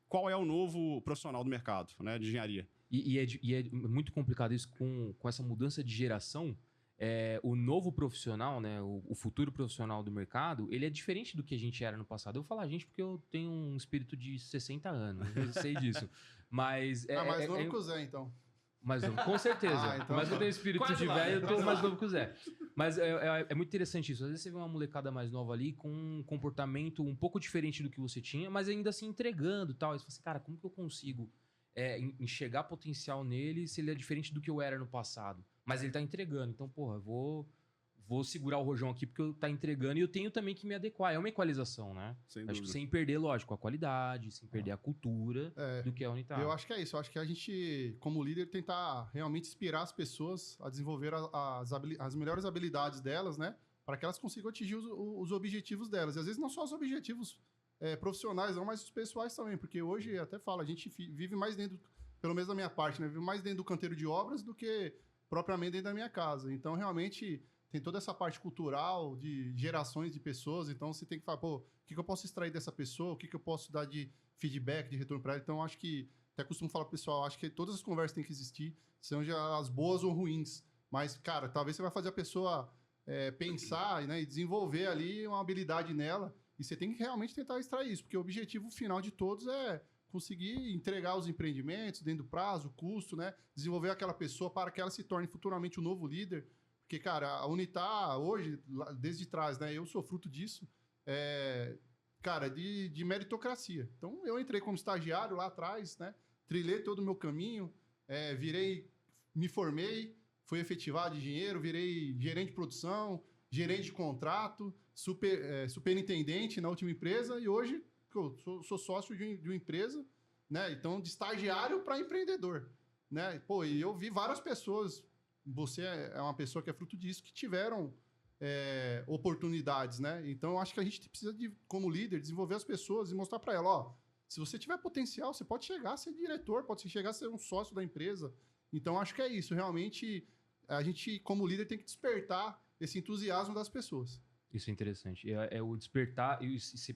qual é o novo profissional do mercado, né, de engenharia. E é muito complicado isso com essa mudança de geração. O novo profissional, né, o futuro profissional do mercado, ele é diferente do que a gente era no passado. Eu vou falar gente porque eu tenho um espírito de 60 anos, eu sei disso. Mas mais novo que o Zé, então. Mais novo, com certeza. Então, mas eu tenho espírito quase de lá, velho, eu tô quase mais lá. novo que o Zé. Mas é muito interessante isso. Às vezes você vê uma molecada mais nova ali com um comportamento um pouco diferente do que você tinha, mas ainda assim entregando e tal. E você fala assim, cara, como que eu consigo enxergar potencial nele se ele é diferente do que eu era no passado? Mas ele tá entregando. Então, porra, vou segurar o rojão aqui porque tá entregando e eu tenho também que me adequar. É uma equalização, né? Sem Acho que dúvida. sem perder, lógico, a qualidade, sem perder a cultura do que é a Unitar. Eu acho que é isso. Eu acho que a gente, como líder, tentar realmente inspirar as pessoas a desenvolver as melhores habilidades delas, né? Para que elas consigam atingir os objetivos delas. E às vezes não só os objetivos profissionais, não, mas os pessoais também. Porque hoje, até falo, a gente vive mais dentro, pelo menos da minha parte, né? Vive mais dentro do canteiro de obras do que propriamente dentro da minha casa. Então, realmente, tem toda essa parte cultural de gerações de pessoas. Então, você tem que falar, pô, o que eu posso extrair dessa pessoa? O que eu posso dar de feedback, de retorno para ela? Então, acho que, até costumo falar pro pessoal, acho que todas as conversas têm que existir, sejam as boas ou ruins. Mas, cara, talvez você vai fazer a pessoa pensar, né, e desenvolver ali uma habilidade nela. E você tem que realmente tentar extrair isso, porque o objetivo final de todos é conseguir entregar os empreendimentos dentro do prazo, o custo, né? Desenvolver aquela pessoa para que ela se torne futuramente o novo líder. Porque, cara, a Unitar hoje, desde trás, né? Eu sou fruto disso, cara, de meritocracia. Então, eu entrei como estagiário lá atrás, né? Trilhei todo o meu caminho, me formei, fui efetivado de engenheiro, virei gerente de produção, gerente de contrato, superintendente na última empresa e hoje eu sou sócio de uma empresa, né? Então, de estagiário para empreendedor, né? Pô, e eu vi várias pessoas, você é uma pessoa que é fruto disso, que tiveram oportunidades, né? Então, eu acho que a gente precisa, como líder, desenvolver as pessoas e mostrar para ela, ó, se você tiver potencial, você pode chegar a ser diretor, pode chegar a ser um sócio da empresa. Então, acho que é isso. Realmente, a gente, como líder, tem que despertar esse entusiasmo das pessoas. Isso é interessante. É o despertar. E você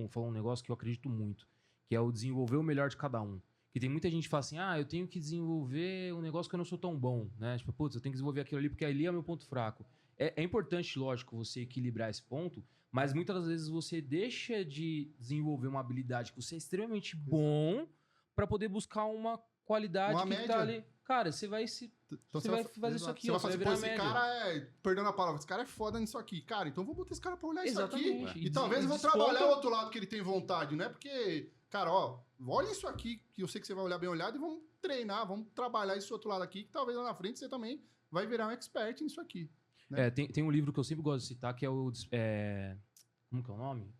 falou um negócio que eu acredito muito, que é o desenvolver o melhor de cada um. Que tem muita gente que fala assim, eu tenho que desenvolver um negócio que eu não sou tão bom, né? Tipo, putz, eu tenho que desenvolver aquilo ali porque ali é o meu ponto fraco. É importante, lógico, você equilibrar esse ponto, mas muitas das vezes você deixa de desenvolver uma habilidade que você é extremamente bom para poder buscar uma qualidade uma que média. tá ali. Cara, você vai Então, você vai fazer isso aqui, você vai você fazer, vai pô, virar esse média. cara perdendo a palavra, esse cara é foda nisso aqui. Cara, então vou botar esse cara pra olhar Exatamente. isso aqui. E E talvez eu vou desponta- trabalhar o outro lado que ele tem vontade, né? Porque, cara, ó, olha isso aqui, que eu sei que você vai olhar bem olhado, e vamos treinar, vamos trabalhar esse outro lado aqui, que talvez lá na frente você também vai virar um expert nisso aqui. Né? Tem um livro que eu sempre gosto de citar, que é o... como que é o nome?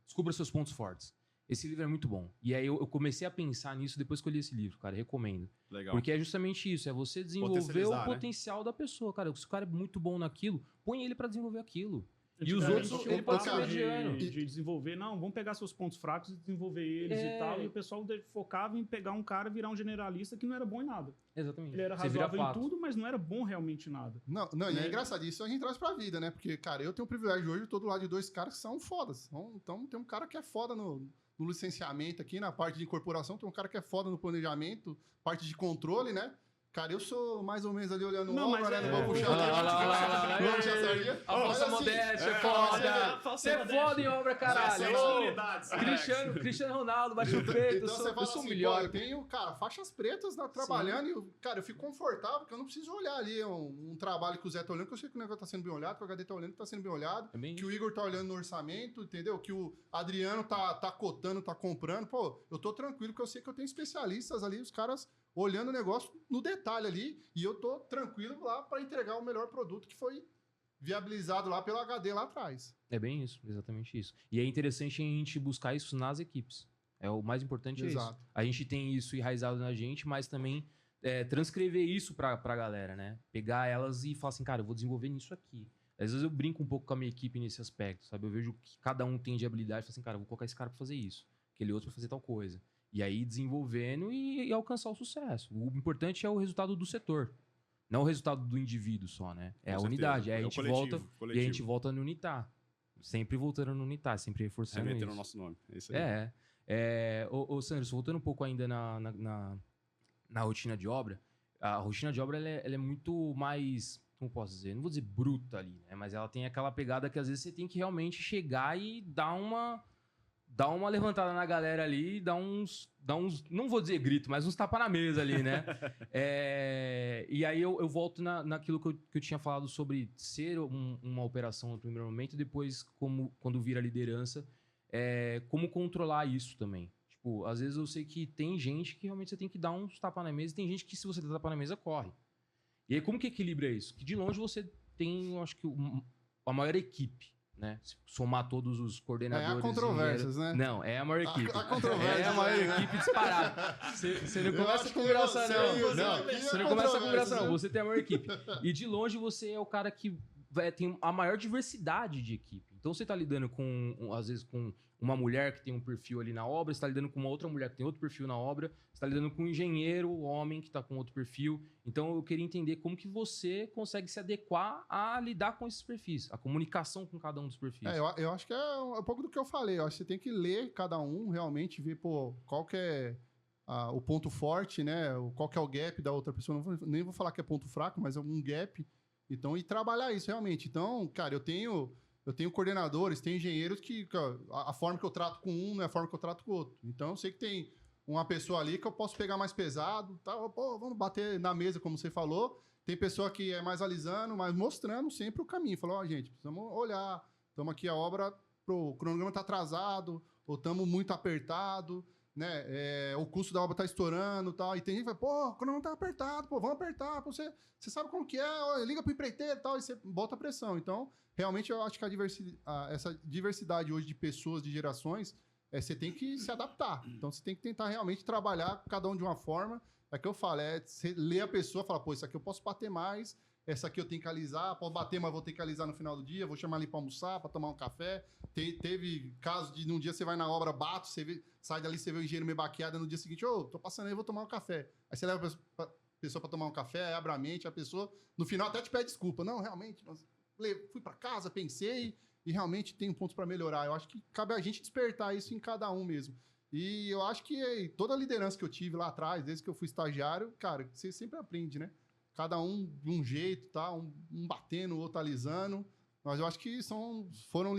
Descubra seus pontos fortes. Esse livro é muito bom. E aí eu comecei a pensar nisso depois que eu li esse livro, cara. Recomendo. Legal. Porque é justamente isso. É você desenvolver o Potencializar, né? potencial da pessoa, cara. Se o cara é muito bom naquilo, põe ele pra desenvolver aquilo. E os Antigamente, outros, tinha ele pode ser papo mediano. de desenvolver, não, vamos pegar seus pontos fracos e desenvolver eles e tal. E o pessoal focava em pegar um cara e virar um generalista que não era bom em nada. Exatamente. Ele era Você vira razoável em pato. tudo, mas não era bom realmente em nada. Não, e Né? é engraçado, isso a gente traz pra vida, né? Porque, cara, eu tenho o privilégio hoje de todo lado de dois caras que são fodas. Então, tem um cara que é foda no licenciamento aqui, na parte de incorporação, tem um cara que é foda no planejamento, parte de controle, né? Cara, eu sou mais ou menos ali olhando Não, obra, mas né? é- Não vou puxar Olha lá, Vou puxar a sardinha. A falsa Mas, assim, modéstia, é, foda. falsa Você é modéstia. foda em obra, caralho. 16 Ô, unidades. Cristiano Ronaldo, bate o peito, Então você eu fala sou o assim, melhor. pô, eu tenho, cara, faixas pretas trabalhando e, cara, eu fico confortável, porque eu não preciso olhar ali um trabalho que o Zé tá olhando, que eu sei que o negócio tá sendo bem olhado, que o HD tá olhando que tá sendo bem olhado, É bem que o Igor tá olhando no orçamento, entendeu? Que o Adriano tá cotando, tá comprando. Pô, eu tô tranquilo, porque eu sei que eu tenho especialistas ali, os caras olhando o negócio no detalhe ali, e eu tô tranquilo lá para entregar o melhor produto que foi viabilizado lá pelo HD lá atrás. É bem isso, exatamente isso. E é interessante a gente buscar isso nas equipes. É o mais importante é Exato. isso. A gente tem isso enraizado na gente, mas também transcrever isso pra galera, né? Pegar elas e falar assim, cara, eu vou desenvolver nisso aqui. Às vezes eu brinco um pouco com a minha equipe nesse aspecto, sabe? Eu vejo que cada um tem de habilidade, falo assim, cara, eu vou colocar esse cara pra fazer isso, aquele outro pra fazer tal coisa. E aí desenvolvendo e alcançar o sucesso. O importante é o resultado do setor. Não o resultado do indivíduo só, né? É Com a certeza. unidade. Aí É a o gente coletivo, volta coletivo. e a gente volta no Unitar. Sempre voltando no Unitar, sempre reforçando Remetendo o isso. nosso nome. É isso aí. Ô Sandro, voltando um pouco ainda na rotina de obra, a rotina de obra ela é muito mais, como posso dizer, não vou dizer bruta ali, né? Mas ela tem aquela pegada que às vezes você tem que realmente chegar e dar uma levantada na galera ali, dar uns, não vou dizer grito, mas uns tapas na mesa ali, né? E aí eu volto naquilo que eu tinha falado sobre ser uma operação no primeiro momento e depois, quando vira liderança, como controlar isso também. Tipo, às vezes eu sei que tem gente que realmente você tem que dar uns tapas na mesa e tem gente que se você der tapa na mesa, corre. E aí como que equilibra isso? Que de longe você tem, eu acho que a maior equipe, né? Se somar todos os coordenadores. Há controvérsias, né? Não, é a maior equipe. Há controvérsias. É a maior equipe disparada. Você não Eu começa acho com que graça, você não. e Não, você aqui você é não começa com graça, controvérsias, não. né? Você tem a maior equipe. E de longe você é o cara que tem a maior diversidade de equipe. Então você tá lidando com, às vezes, com uma mulher que tem um perfil ali na obra, você tá lidando com uma outra mulher que tem outro perfil na obra, você tá lidando com um engenheiro, homem que tá com outro perfil. Então eu queria entender como que você consegue se adequar a lidar com esses perfis, a comunicação com cada um dos perfis. Eu acho que é um pouco do que eu falei. Eu acho que você tem que ler cada um, realmente ver, pô, qual que é o ponto forte, né? Qual que é o gap da outra pessoa. Nem vou falar que é ponto fraco, mas é um gap. Então, e trabalhar isso realmente. Então, cara, eu tenho coordenadores, tenho engenheiros que a forma que eu trato com um não é a forma que eu trato com o outro. Então, eu sei que tem uma pessoa ali que eu posso pegar mais pesado, tá? Pô, vamos bater na mesa, como você falou. Tem pessoa que é mais alisando, mas mostrando sempre o caminho. Falou, gente, precisamos olhar. Estamos aqui, a obra, o cronograma está atrasado, ou estamos muito apertado, né? O custo da obra está estourando e tal. E tem gente que fala, pô, o cronograma está apertado, pô, vamos apertar. Pô, você sabe como que é, ó, liga para o empreiteiro e tal, e você bota a pressão. Então, realmente, eu acho que essa diversidade hoje de pessoas, de gerações, você tem que se adaptar. Então, você tem que tentar realmente trabalhar cada um de uma forma. É que eu falo, você lê a pessoa e fala, pô, isso aqui eu posso bater mais, essa aqui eu tenho que alisar, posso bater, mas vou ter que alisar no final do dia, vou chamar ali para almoçar, para tomar um café. Teve caso de, num dia você vai na obra, bate, sai dali, você vê o engenheiro meio baqueada, no dia seguinte, tô passando aí, vou tomar um café. Aí você leva a pessoa para tomar um café, abre a mente, a pessoa, no final até te pede desculpa. Não, realmente, fui para casa, pensei, e realmente tem pontos para melhorar. Eu acho que cabe a gente despertar isso em cada um mesmo. E eu acho que toda a liderança que eu tive lá atrás, desde que eu fui estagiário, cara, você sempre aprende, né? Cada um de um jeito, tá? Um batendo, o outro alisando. Mas eu acho que foram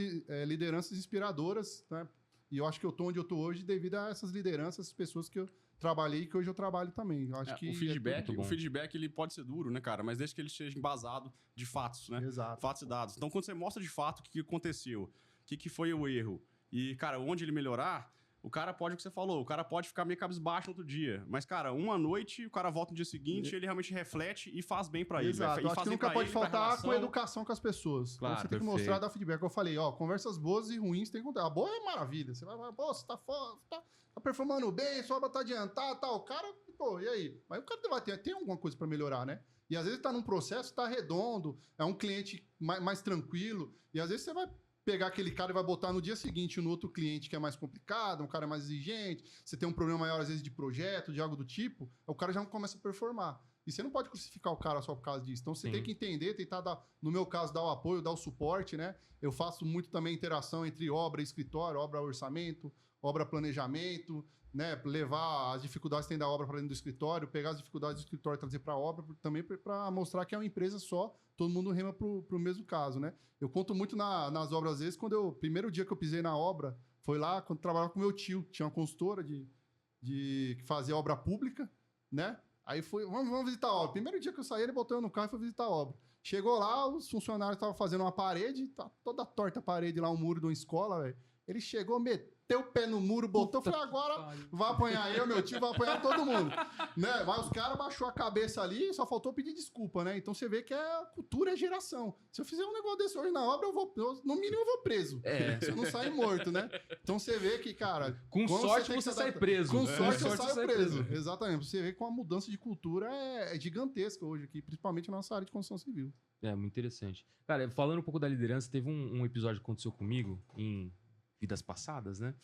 lideranças inspiradoras, né? E eu acho que eu tô onde eu tô hoje devido a essas lideranças, essas pessoas que eu trabalhei e que hoje eu trabalho também. Eu acho que o feedback ele pode ser duro, né, cara? Mas desde que ele seja embasado de fatos, né? Exato. Fatos e dados. Então, quando você mostra de fato o que aconteceu, o que foi o erro e, cara, onde ele melhorar, o cara pode, o que você falou, o cara pode ficar meio cabisbaixo no outro dia. Mas, cara, uma noite, o cara volta no dia seguinte, ele realmente reflete e faz bem pra ele. Exato. Eu acho que nunca pode faltar com educação com as pessoas. Claro, Então, você tem que mostrar, dar feedback. Eu falei, conversas boas e ruins tem que contar. A boa é maravilha. Você vai falar, pô, você tá performando bem, sua obra tá adiantada e tal. O cara, pô, e aí? Mas o cara vai tem alguma coisa pra melhorar, né? E às vezes tá num processo, tá redondo, é um cliente mais tranquilo, e às vezes você vai pegar aquele cara e vai botar no dia seguinte no outro cliente que é mais complicado, um cara mais exigente, você tem um problema maior às vezes de projeto, de algo do tipo, o cara já não começa a performar. E você não pode crucificar o cara só por causa disso. Então você tem que entender, tentar dar, no meu caso, dar o apoio, dar o suporte, né? Eu faço muito também interação entre obra e escritório, obra orçamento, obra planejamento, né, levar as dificuldades que tem da obra para dentro do escritório, pegar as dificuldades do escritório e trazer para a obra, também para mostrar que é uma empresa só, todo mundo rema para o mesmo caso, né? Eu conto muito nas obras, às vezes, primeiro dia que eu pisei na obra, foi lá quando eu trabalhava com meu tio, tinha uma consultora que fazia obra pública, né? Aí vamos visitar a obra. Primeiro dia que eu saí, ele botou eu no carro e foi visitar a obra. Chegou lá, os funcionários estavam fazendo uma parede, tá toda torta a parede lá, um muro de uma escola, velho. Ele chegou, meteu o pé no muro, botou, falei, agora vai apanhar eu, meu tio, vai apanhar todo mundo. Né? Mas os caras baixou a cabeça ali e só faltou pedir desculpa, né? Então você vê que a cultura é geração. Se eu fizer um negócio desse hoje na obra, no mínimo eu vou preso. Se eu não sair morto, né? Então você vê que, cara... Com sorte você sai preso. Com sorte eu saio preso. Exatamente. Você vê que uma mudança de cultura é gigantesca hoje aqui, principalmente na nossa área de construção civil. É, muito interessante. Cara, falando um pouco da liderança, teve um episódio que aconteceu comigo em vidas passadas, né?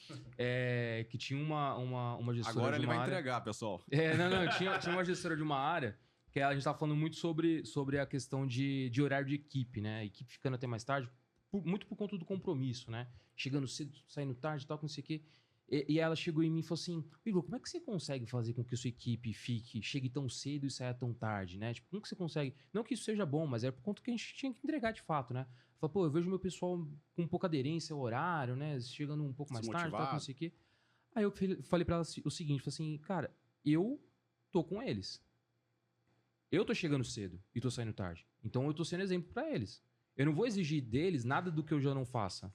Que tinha uma gestora. Agora de ele uma vai área... entregar, pessoal. Tinha uma gestora de uma área que a gente tava falando muito sobre a questão de horário de equipe, né? A equipe ficando até mais tarde, muito por conta do compromisso, né? Chegando cedo, saindo tarde e tal, não sei o quê. E ela chegou em mim e falou assim, Igor, como é que você consegue fazer com que a sua equipe chegue tão cedo e saia tão tarde, né? Tipo, como que você consegue? Não que isso seja bom, mas é por conta que a gente tinha que entregar de fato, né? Falei, pô, eu vejo meu pessoal com pouca aderência ao horário, né? Chegando um pouco mais tarde, tal, não sei o quê. Aí eu falei pra ela o seguinte, falei assim, cara, eu tô com eles. Eu tô chegando cedo e tô saindo tarde. Então eu tô sendo exemplo pra eles. Eu não vou exigir deles nada do que eu já não faça.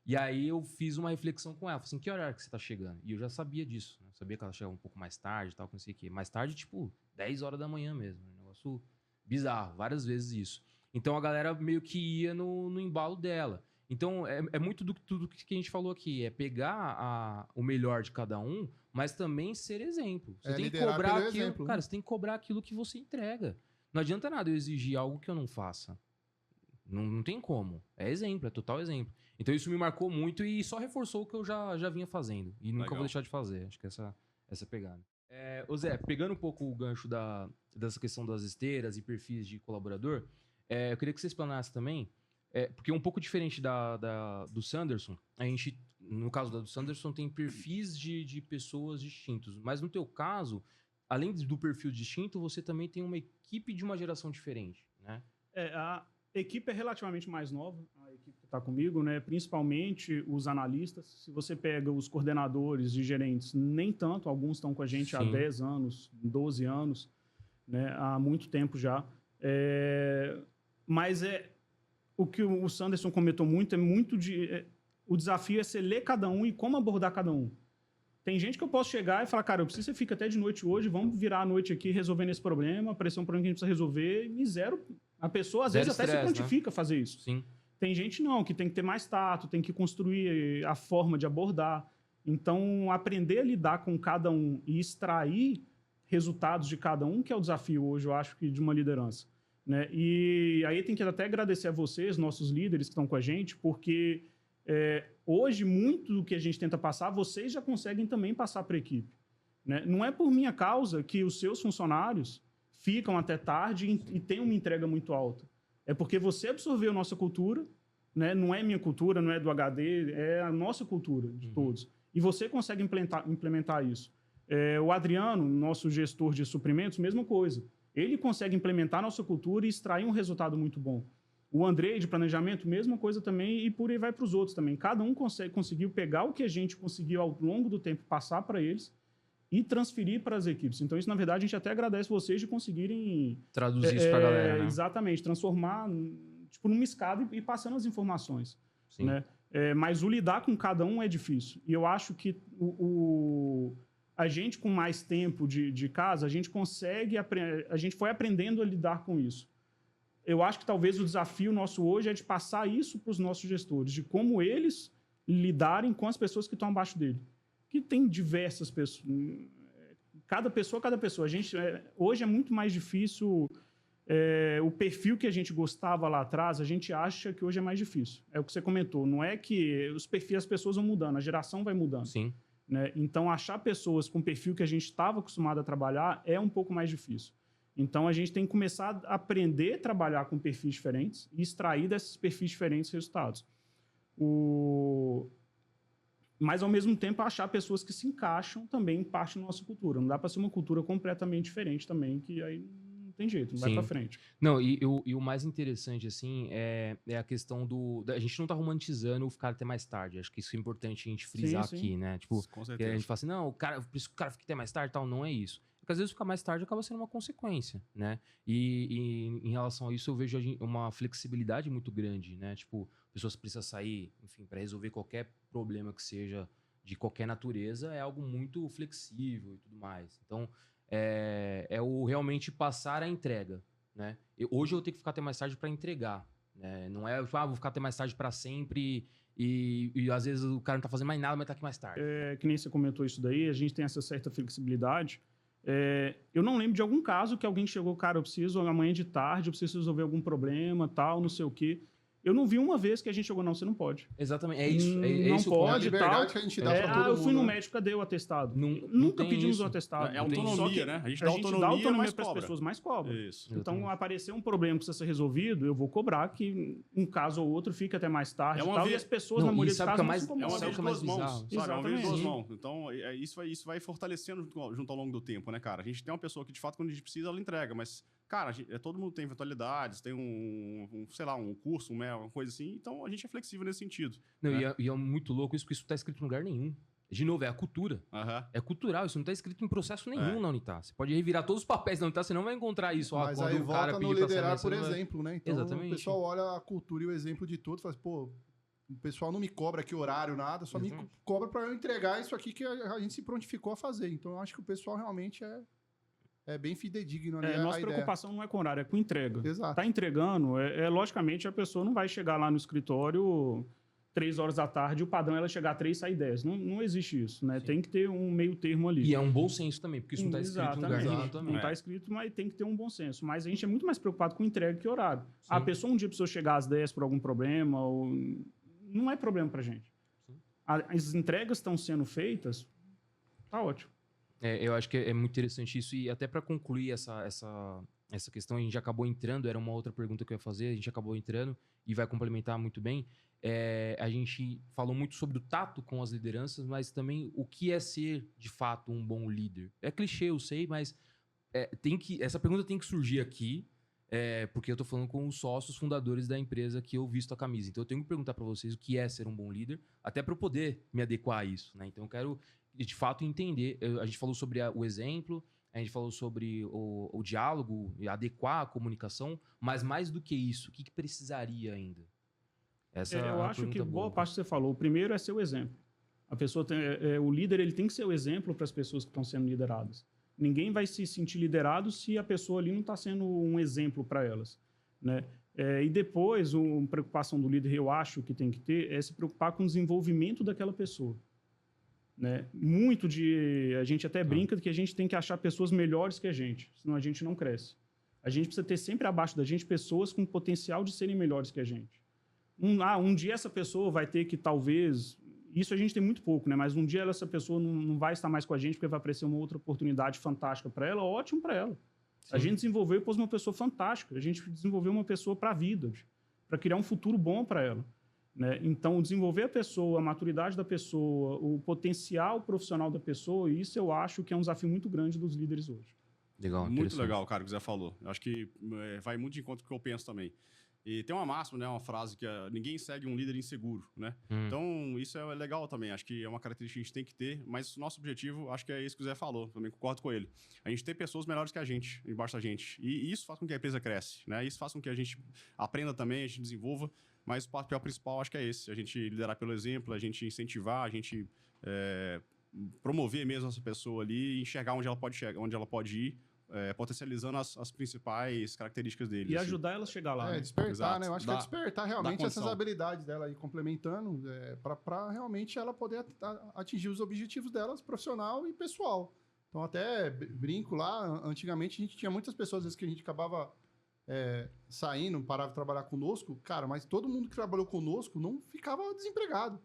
E aí eu fiz uma reflexão com ela. Falei assim, que horário que você tá chegando? E eu já sabia disso. Né? Sabia que ela chegava um pouco mais tarde e tal, não sei o quê. Mais tarde, tipo, 10 horas da manhã mesmo. Um negócio bizarro. Várias vezes isso. Então a galera meio que ia no embalo dela. Então é muito do tudo que a gente falou aqui. É pegar o melhor de cada um, mas também ser exemplo. Você tem que cobrar aquilo. Exemplo. Cara, você tem que cobrar aquilo que você entrega. Não adianta nada eu exigir algo que eu não faça. Não tem como. É exemplo, é total exemplo. Então isso me marcou muito e só reforçou o que eu já vinha fazendo. E nunca vou deixar de fazer. Acho que essa pegada. Ô Zé, pegando um pouco o gancho dessa questão das esteiras e perfis de colaborador, eu queria que você explanasse também, porque um pouco diferente do Sanderson, a gente, no caso do Sanderson, tem perfis de pessoas distintos. Mas no teu caso, além do perfil distinto, você também tem uma equipe de uma geração diferente, né? A equipe é relativamente mais nova, a equipe que está comigo, né? Principalmente os analistas. Se você pega os coordenadores e gerentes, nem tanto, alguns estão com a gente há 10 anos, 12 anos, né? Há muito tempo já. Mas o que o Sanderson comentou muito o desafio é você ler cada um e como abordar cada um. Tem gente que eu posso chegar e falar, cara, eu preciso que você fique até de noite hoje, vamos virar a noite aqui resolvendo esse problema, aparecer um problema que a gente precisa resolver, e zero. A pessoa, às vezes, até se prontifica a fazer isso. Sim. Tem gente não, que tem que ter mais tato, tem que construir a forma de abordar. Então, aprender a lidar com cada um e extrair resultados de cada um, que é o desafio hoje, eu acho, que de uma liderança. Né? E aí tem que até agradecer a vocês, nossos líderes que estão com a gente, porque hoje, muito do que a gente tenta passar, vocês já conseguem também passar para a equipe. Né? Não é por minha causa que os seus funcionários ficam até tarde e têm uma entrega muito alta. É porque você absorveu a nossa cultura, né? Não é minha cultura, não é do HD, é a nossa cultura de todos. E você consegue implementar isso. O Adriano, nosso gestor de suprimentos, mesma coisa. Ele consegue implementar a nossa cultura e extrair um resultado muito bom. O Andrei, de planejamento, mesma coisa também, e por aí vai para os outros também. Cada um conseguiu pegar o que a gente conseguiu ao longo do tempo passar para eles e transferir para as equipes. Então, isso, na verdade, a gente até agradece vocês de conseguirem... traduzir isso para a galera, né? Exatamente, transformar tipo, numa escada e passando as informações. Sim. Né? Mas o lidar com cada um é difícil. E eu acho que a gente, com mais tempo de casa, a gente foi aprendendo a lidar com isso. Eu acho que talvez o desafio nosso hoje é de passar isso para os nossos gestores, de como eles lidarem com as pessoas que estão abaixo dele. Que tem diversas pessoas. Cada pessoa. Hoje é muito mais difícil. O perfil que a gente gostava lá atrás, a gente acha que hoje é mais difícil. É o que você comentou. Não é que os perfis das pessoas vão mudando, a geração vai mudando. Sim. Né? Então, achar pessoas com perfil que a gente estava acostumado a trabalhar é um pouco mais difícil. Então, a gente tem que começar a aprender a trabalhar com perfis diferentes e extrair desses perfis diferentes resultados. Mas, ao mesmo tempo, achar pessoas que se encaixam também em parte da nossa cultura. Não dá para ser uma cultura completamente diferente também, que aí não tem jeito, não vai para frente. Não, e o mais interessante, assim, é a questão a gente não tá romantizando ficar até mais tarde. Acho que isso é importante a gente frisar aqui, né? Tipo, Com que certeza. a gente fala assim, não, por isso que o cara fica até mais tarde e tal. Não é isso. Porque às vezes ficar mais tarde acaba sendo uma consequência, né? E em relação a isso, eu vejo uma flexibilidade muito grande, né? Tipo, pessoas precisam sair, enfim, para resolver qualquer problema que seja de qualquer natureza, é algo muito flexível e tudo mais. Então, é o realmente passar a entrega, né? Hoje eu tenho que ficar até mais tarde para entregar, né? Não é, tipo, vou ficar até mais tarde para sempre e às vezes o cara não tá fazendo mais nada, mas tá aqui mais tarde. Que nem você comentou isso daí, a gente tem essa certa flexibilidade. Eu não lembro de algum caso que alguém chegou, cara, eu preciso amanhã de tarde, eu preciso resolver algum problema, tal, não sei o quê. Eu não vi uma vez que a gente chegou, não, você não pode. Exatamente, é isso. Não isso pode, liberdade tal. que a gente dá pra todo eu fui mundo, no né? médico, cadê o atestado? Não Nunca tem pedimos isso. um atestado. É autonomia, Só que né? A gente dá autonomia mas para as cobra. pessoas, mais cobra. Isso. Então, aparecer um problema que precisa ser resolvido, eu vou cobrar que um caso ou outro fique até mais tarde e tal, e as pessoas, na maioria dos casos, não se É uma incomodam. vez de duas mãos, sabe? É uma vez de duas Exatamente. mãos. Então, isso vai fortalecendo junto ao longo do tempo, né, cara? A gente tem uma pessoa que, de fato, quando a gente precisa, ela entrega, mas... Cara, todo mundo tem eventualidades, tem sei lá, um curso, uma coisa assim, então a gente é flexível nesse sentido. Não, né? e é muito louco isso, porque isso não tá escrito em lugar nenhum. De novo, é a cultura. É cultural, isso não tá escrito em processo nenhum na Unitar. Você pode revirar todos os papéis da Unitar, você não vai encontrar isso. Mas quando aí o cara volta no pedir pra liderar saber, por exemplo, né? Então Exatamente. o pessoal olha a cultura e o exemplo de todos e fala assim, pô, o pessoal não me cobra aqui horário, nada, só me cobra para eu entregar isso aqui que a gente se prontificou a fazer. Então eu acho que o pessoal realmente é bem fidedigno ali Nossa preocupação não é com horário, é com entrega. Exato. Tá entregando, logicamente a pessoa não vai chegar lá no escritório 3 horas da tarde, o padrão é ela chegar 3 e sair 10. Não existe isso, né? Sim. Tem que ter um meio termo ali. E é um bom senso também, porque isso não tá escrito em lugar nenhum também. Não tá escrito, mas tem que ter um bom senso. Mas a gente é muito mais preocupado com entrega que horário. Sim. A pessoa um dia precisou chegar às 10 por algum problema, não é problema pra gente. Sim. As entregas estão sendo feitas, tá ótimo. Eu acho que é muito interessante isso. E até para concluir essa questão, a gente acabou entrando, era uma outra pergunta que eu ia fazer, a gente acabou entrando e vai complementar muito bem. A gente falou muito sobre o tato com as lideranças, mas também o que é ser, de fato, um bom líder. É clichê, eu sei, mas essa pergunta tem que surgir aqui, porque eu tô falando com os sócios fundadores da empresa que eu visto a camisa. Então eu tenho que perguntar para vocês o que é ser um bom líder, até para eu poder me adequar a isso, né? Então eu quero de fato entender. A gente falou sobre o exemplo, a gente falou sobre o diálogo, adequar a comunicação, mas mais do que isso, o que precisaria ainda? Eu acho que boa parte que você falou. O primeiro é ser o exemplo. A pessoa o líder ele tem que ser o exemplo para as pessoas que estão sendo lideradas. Ninguém vai se sentir liderado se a pessoa ali não está sendo um exemplo para elas, né? E depois, a preocupação do líder, eu acho que tem que ter, é se preocupar com o desenvolvimento daquela pessoa. Né? A gente até brinca que a gente tem que achar pessoas melhores que a gente, senão a gente não cresce. A gente precisa ter sempre abaixo da gente pessoas com potencial de serem melhores que a gente. Um dia essa pessoa vai ter que talvez... Isso a gente tem muito pouco, né? Mas um dia essa pessoa não vai estar mais com a gente porque vai aparecer uma outra oportunidade fantástica para ela, ótimo para ela. Sim. A gente desenvolveu e pôs uma pessoa fantástica. A gente desenvolveu uma pessoa para a vida, para criar um futuro bom para ela. Né? Então, desenvolver a pessoa, a maturidade da pessoa, o potencial profissional da pessoa, isso eu acho que é um desafio muito grande dos líderes hoje. Legal, muito legal, cara, o que o Zé falou. Eu acho que vai muito de encontro com o que eu penso também. E tem uma máxima, né, uma frase que ninguém segue um líder inseguro, né? Então, isso é legal também. Acho que é uma característica que a gente tem que ter, mas o nosso objetivo, acho que é isso que o Zé falou, também concordo com ele. A gente ter pessoas melhores que a gente, embaixo da gente. E isso faz com que a empresa cresce, né? Isso faz com que a gente aprenda também, a gente desenvolva. Mas o papel principal, acho que é esse. A gente liderar pelo exemplo, a gente incentivar, a gente promover mesmo essa pessoa ali e enxergar onde ela pode ir, potencializando as principais características dele. E ajudar ela a chegar lá. Despertar, Exato. né? Eu acho que é despertar realmente essas habilidades dela aí, complementando, para realmente ela poder atingir os objetivos delas, profissional e pessoal. Então, até brinco lá, antigamente a gente tinha muitas pessoas, às vezes, que a gente acabava saindo, parava de trabalhar conosco, cara, mas todo mundo que trabalhou conosco não ficava desempregado.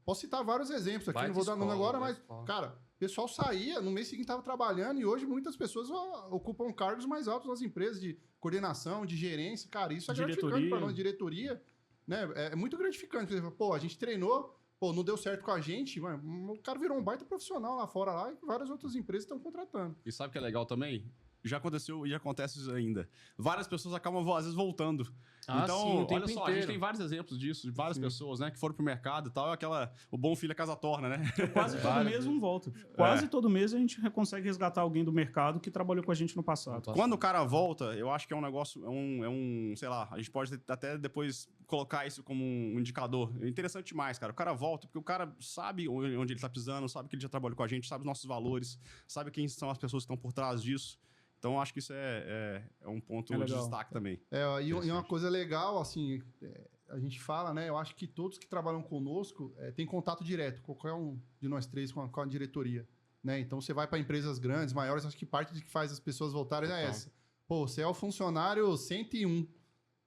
Posso citar vários exemplos aqui, não vou dar nome agora, mas, cara, o pessoal saía, no mês seguinte estava trabalhando e hoje muitas pessoas ocupam cargos mais altos nas empresas de coordenação, de gerência. Cara, isso é gratificante para nós, diretoria, né? É muito gratificante. Pô, a gente treinou Pô, não deu certo com a gente, mano, o cara virou um baita profissional lá fora lá e várias outras empresas estão contratando. E sabe o que é legal também? Já aconteceu e acontece isso ainda. Várias pessoas acabam, às vezes, voltando. Então, sim, o tempo olha só, a inteiro. gente tem vários exemplos disso, de várias pessoas, né, que foram pro mercado e tal, o bom filho a casa torna, né? Quase todo mês um volta. Quase todo mês a gente consegue resgatar alguém do mercado que trabalhou com a gente no passado. Quando o cara volta, eu acho que é um negócio, sei lá, a gente pode até depois colocar isso como um indicador. É interessante demais, cara. O cara volta porque o cara sabe onde ele tá pisando, sabe que ele já trabalhou com a gente, sabe os nossos valores, sabe quem são as pessoas que estão por trás disso. Então, eu acho que isso é um ponto de destaque também. E uma coisa legal, assim, a gente fala, né? Eu acho que todos que trabalham conosco têm contato direto, qualquer um de nós três com a diretoria. Né? Então, você vai para empresas grandes, maiores, acho que parte de que faz as pessoas voltarem é essa. Pô, você é o funcionário 101,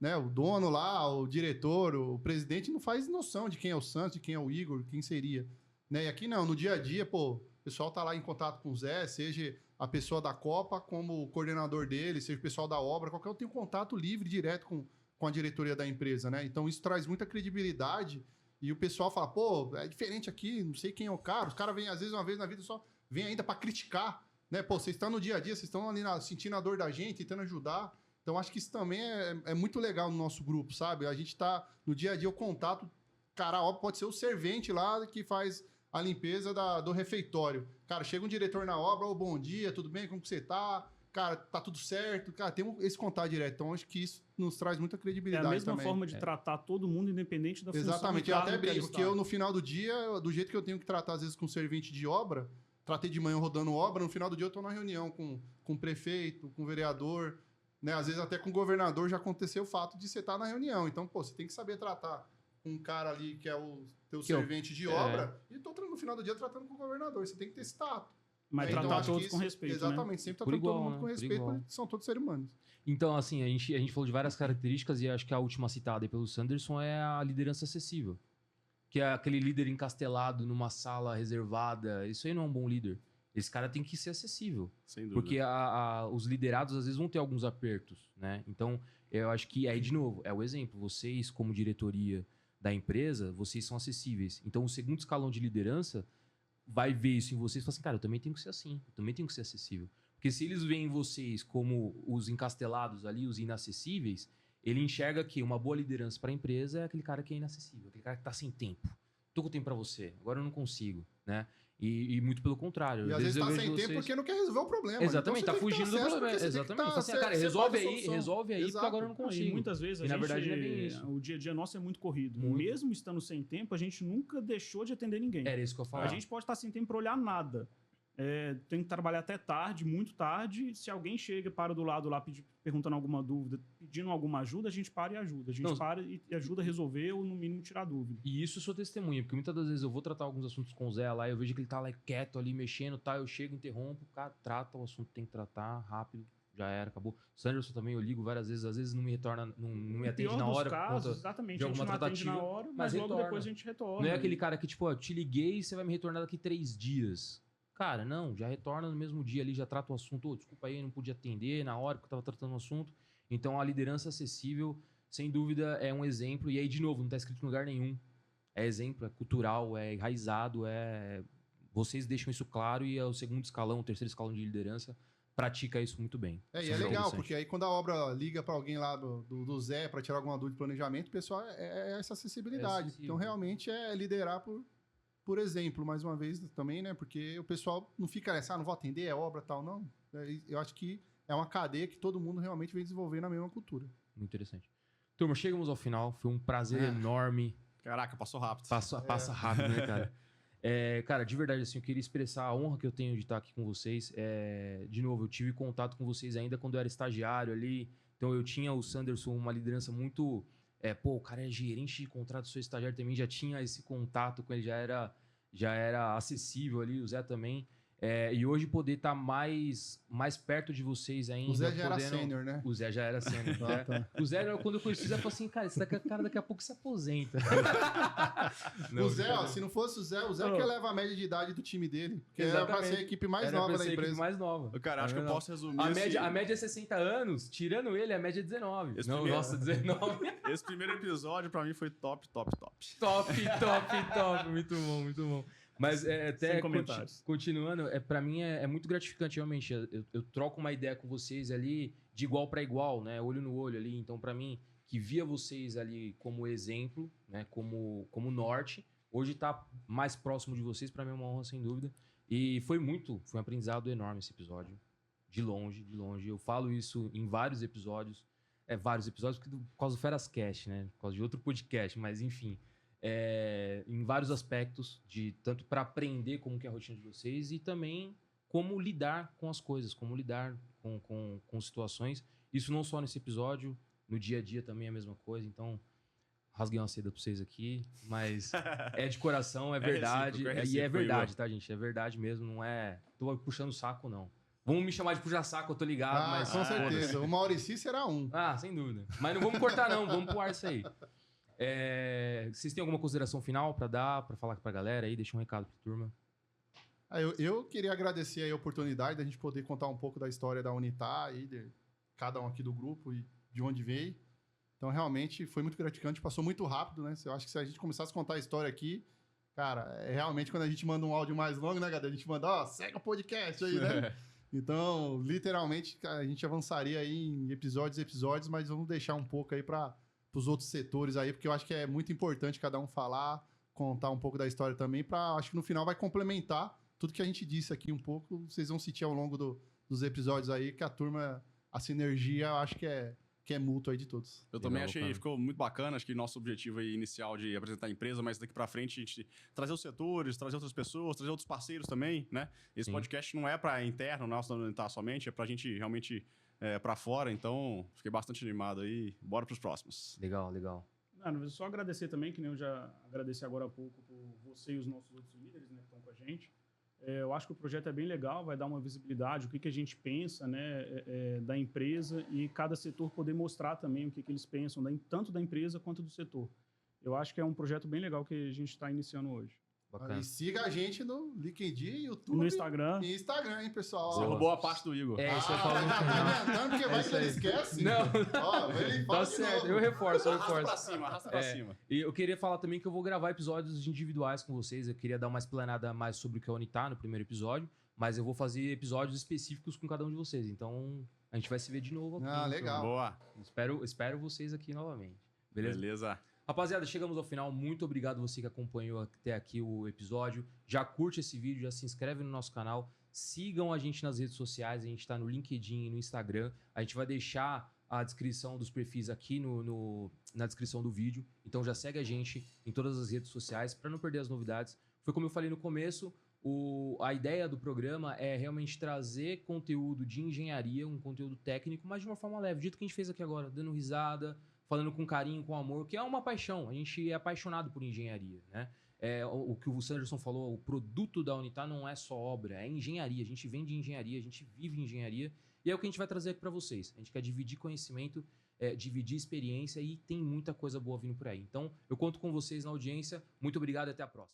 né? O dono lá, o diretor, o presidente não faz noção de quem é o Santos, de quem é o Igor, quem seria. Né? E aqui não, no dia a dia, pô, o pessoal tá lá em contato com o Zé, seja a pessoa da Copa como o coordenador dele, seja o pessoal da obra, qualquer um tem um contato livre, direto com a diretoria da empresa, né? Então isso traz muita credibilidade e o pessoal fala, pô, é diferente aqui, não sei quem é o cara. Os caras vêm, às vezes, uma vez na vida só vem ainda para criticar, né? Pô, vocês estão no dia a dia, vocês estão ali sentindo a dor da gente, tentando ajudar. Então acho que isso também é muito legal no nosso grupo, sabe? A gente tá no dia a dia, o contato, cara, ó, pode ser o servente lá que faz a limpeza do refeitório. Cara, chega um diretor na obra, ô, bom dia, tudo bem? Como que você tá? Cara, tá tudo certo? Cara, tem esse contato direto. Então, acho que isso nos traz muita credibilidade também. É a mesma forma de tratar todo mundo, independente da função. Exatamente. Eu até brinco que eu, no final do dia, do jeito que eu tenho que tratar, às vezes, com servente de obra, tratei de manhã rodando obra, no final do dia eu tô na reunião com o prefeito, com o vereador, né? Às vezes até com o governador já aconteceu o fato de você estar na reunião. Então, pô, você tem que saber tratar um cara ali que é o teu servente de obra, e tô no final do dia tratando com o governador. Você tem que ter esse tato. Mas tratar todos com respeito, exatamente, né? sempre tratando todo mundo com respeito, porque são todos seres humanos. Então, assim, a gente falou de várias características e acho que a última citada aí pelo Sanderson é a liderança acessível. Que é aquele líder encastelado numa sala reservada. Isso aí não é um bom líder. Esse cara tem que ser acessível. Sem dúvida. Porque os liderados, às vezes, vão ter alguns apertos, né? Então, eu acho que, aí, de novo, é o exemplo. Vocês, como diretoria da empresa, vocês são acessíveis. Então, o segundo escalão de liderança vai ver isso em vocês e fala assim, cara, eu também tenho que ser assim, eu também tenho que ser acessível. Porque se eles veem vocês como os encastelados ali, os inacessíveis, ele enxerga que uma boa liderança para a empresa é aquele cara que é inacessível, aquele cara que está sem tempo. Tô com tempo para você, agora eu não consigo, né? E muito pelo contrário. E às vezes tá sem tempo porque não quer resolver o problema. Exatamente, então, tá fugindo do problema. Exatamente. Fala assim, cara, resolve aí, porque agora eu não consigo. E muitas vezes na verdade, não é bem isso. O dia a dia nosso é muito corrido. Muito. Mesmo estando sem tempo, a gente nunca deixou de atender ninguém. Era isso que eu falava. A gente pode estar sem tempo para olhar nada. Tem que trabalhar até tarde, muito tarde. Se alguém chega, para do lado lá, perguntando alguma dúvida, pedindo alguma ajuda, a gente para e ajuda. A gente para e ajuda a resolver ou, no mínimo, tirar dúvida. E isso eu sou testemunha, porque muitas das vezes eu vou tratar alguns assuntos com o Zé lá, eu vejo que ele tá lá quieto ali, mexendo, tá? Eu chego, interrompo, o cara trata o assunto que tem que tratar, rápido, já era, acabou. O Sanderson também eu ligo várias vezes, às vezes não me retorna, não me atende na hora. Casos, exatamente, de alguma a gente não atende tratativa, na hora, mas logo retorna. depois a gente retorna. Não é aquele cara que, tipo, ó, te liguei e você vai me retornar daqui 3 dias. Cara, não, já retorna no mesmo dia ali, já trata o assunto. Desculpa aí, não pude atender na hora que eu tava tratando o assunto. Então, a liderança acessível, sem dúvida, é um exemplo. E aí, de novo, não tá escrito em lugar nenhum. É exemplo, é cultural, é enraizado, vocês deixam isso claro e o segundo escalão, o terceiro escalão de liderança pratica isso muito bem. E é legal, porque aí quando a obra liga para alguém lá do Zé para tirar alguma dúvida de planejamento, o pessoal essa acessibilidade. Então, realmente, é liderar por exemplo, mais uma vez também, né? Porque o pessoal não fica nessa, não vou atender, é obra tal, não. Eu acho que é uma cadeia que todo mundo realmente vem desenvolvendo na mesma cultura. Muito interessante. Turma, chegamos ao final. Foi um prazer enorme. Caraca, passou rápido. Passa rápido, né, cara? Cara, de verdade, assim, eu queria expressar a honra que eu tenho de estar aqui com vocês. De novo, eu tive contato com vocês ainda quando eu era estagiário ali. Então, eu tinha o Sanderson, uma liderança muito... o cara é gerente de contrato, sou estagiário também, já tinha esse contato com ele, já era acessível ali, o Zé também. E hoje poder estar mais perto de vocês ainda. O Zé já era podendo- sênior, né? O Zé já era sênior. Ah, tá. O Zé, quando eu conheci o Zé, eu falei assim, cara, esse cara daqui a pouco se aposenta. O Zé, ó, se não fosse o Zé que leva a média de idade do time dele. Porque era pra ser a equipe mais Era nova pra da ser a equipe empresa. mais nova. Cara, acho que eu posso resumir A média é 60 anos, tirando ele, a média é 19. Esse Não, primeiro- nossa, 19. Esse primeiro episódio, pra mim, foi top. Top. Muito bom, muito bom. Mas até Sem comentários. continuando, pra mim é muito gratificante, realmente. Eu troco uma ideia com vocês ali de igual para igual, né? Olho no olho ali. Então, pra mim, que via vocês ali como exemplo, né? Como norte, hoje tá mais próximo de vocês, pra mim é uma honra, sem dúvida. E foi um aprendizado enorme esse episódio. De longe. Eu falo isso em vários episódios. Vários episódios por causa do Ferascast, né? Por causa de outro podcast, mas enfim. Em vários aspectos, tanto para aprender como que é a rotina de vocês e também como lidar com as coisas, como lidar com situações. Isso não só nesse episódio, no dia a dia também é a mesma coisa. Então, rasguei uma seda para vocês aqui, mas é de coração, é verdade. recíproco, E é verdade, Igor. tá, gente? É verdade mesmo, não é... Tô puxando o saco, não. Vamos me chamar de puxa-saco, eu tô ligado, mas... Com certeza. O Maurici será um. Sem dúvida. Mas não vamos cortar, não. Vamos pro ar isso aí. Vocês têm alguma consideração final pra dar, pra falar pra galera aí? Deixa um recado pra turma. Eu queria agradecer aí a oportunidade da gente poder contar um pouco da história da Unitar e de cada um aqui do grupo e de onde veio. Então, realmente, foi muito gratificante. Passou muito rápido, né? Eu acho que se a gente começasse a contar a história aqui, cara, realmente quando a gente manda um áudio mais longo, né, galera? A gente manda, segue o podcast aí, né? Então, literalmente, a gente avançaria aí em episódios, mas vamos deixar um pouco aí para os outros setores aí, porque eu acho que é muito importante cada um falar, contar um pouco da história também, acho que no final vai complementar tudo que a gente disse aqui um pouco. Vocês vão sentir ao longo dos episódios aí que a turma, a sinergia, eu acho que é mútuo aí de todos. Eu também Legal, achei, cara. ficou muito bacana. Acho que nosso objetivo aí inicial de apresentar a empresa, mas daqui pra frente a gente trazer os setores, trazer outras pessoas, trazer outros parceiros também, né? Esse Sim. podcast não é pra interno, nosso não tá somente, é pra gente realmente pra fora. Então, fiquei bastante animado aí. Bora pros próximos. Legal. Só agradecer também, que nem eu já agradeci agora há pouco por você e os nossos outros líderes, né, que estão com a gente. Eu acho que o projeto é bem legal, vai dar uma visibilidade, o que a gente pensa, né, da empresa e cada setor poder mostrar também o que eles pensam, tanto da empresa quanto do setor. Eu acho que é um projeto bem legal que a gente está iniciando hoje. Bacana. E siga a gente no LinkedIn, YouTube No Instagram. e Instagram, hein, pessoal? Você roubou a parte do Igor. Isso eu falo tá muito. adiantando, porque vai isso que ele aí. esquece. Não. Ó, ele fala Tá de certo, novo. eu reforço. Arrasta pra cima. E eu queria falar também que eu vou gravar episódios individuais com vocês. Eu queria dar uma explanada mais sobre o que é a Unitar no primeiro episódio, mas eu vou fazer episódios específicos com cada um de vocês. Então, a gente vai se ver de novo aqui. Legal. Boa. Espero vocês aqui novamente. Beleza? Beleza. Rapaziada, chegamos ao final. Muito obrigado você que acompanhou até aqui o episódio. Já curte esse vídeo, já se inscreve no nosso canal. Sigam a gente nas redes sociais. A gente está no LinkedIn e no Instagram. A gente vai deixar a descrição dos perfis aqui na descrição do vídeo. Então já segue a gente em todas as redes sociais para não perder as novidades. Foi como eu falei no começo, a ideia do programa é realmente trazer conteúdo de engenharia, um conteúdo técnico, mas de uma forma leve. Do jeito que a gente fez aqui agora, dando risada, falando com carinho, com amor, que é uma paixão. A gente é apaixonado por engenharia, né? O que o Sanderson falou, o produto da Unitar não é só obra, é engenharia. A gente vende engenharia, a gente vive engenharia. E é o que a gente vai trazer aqui para vocês. A gente quer dividir conhecimento, dividir experiência e tem muita coisa boa vindo por aí. Então, eu conto com vocês na audiência. Muito obrigado e até a próxima.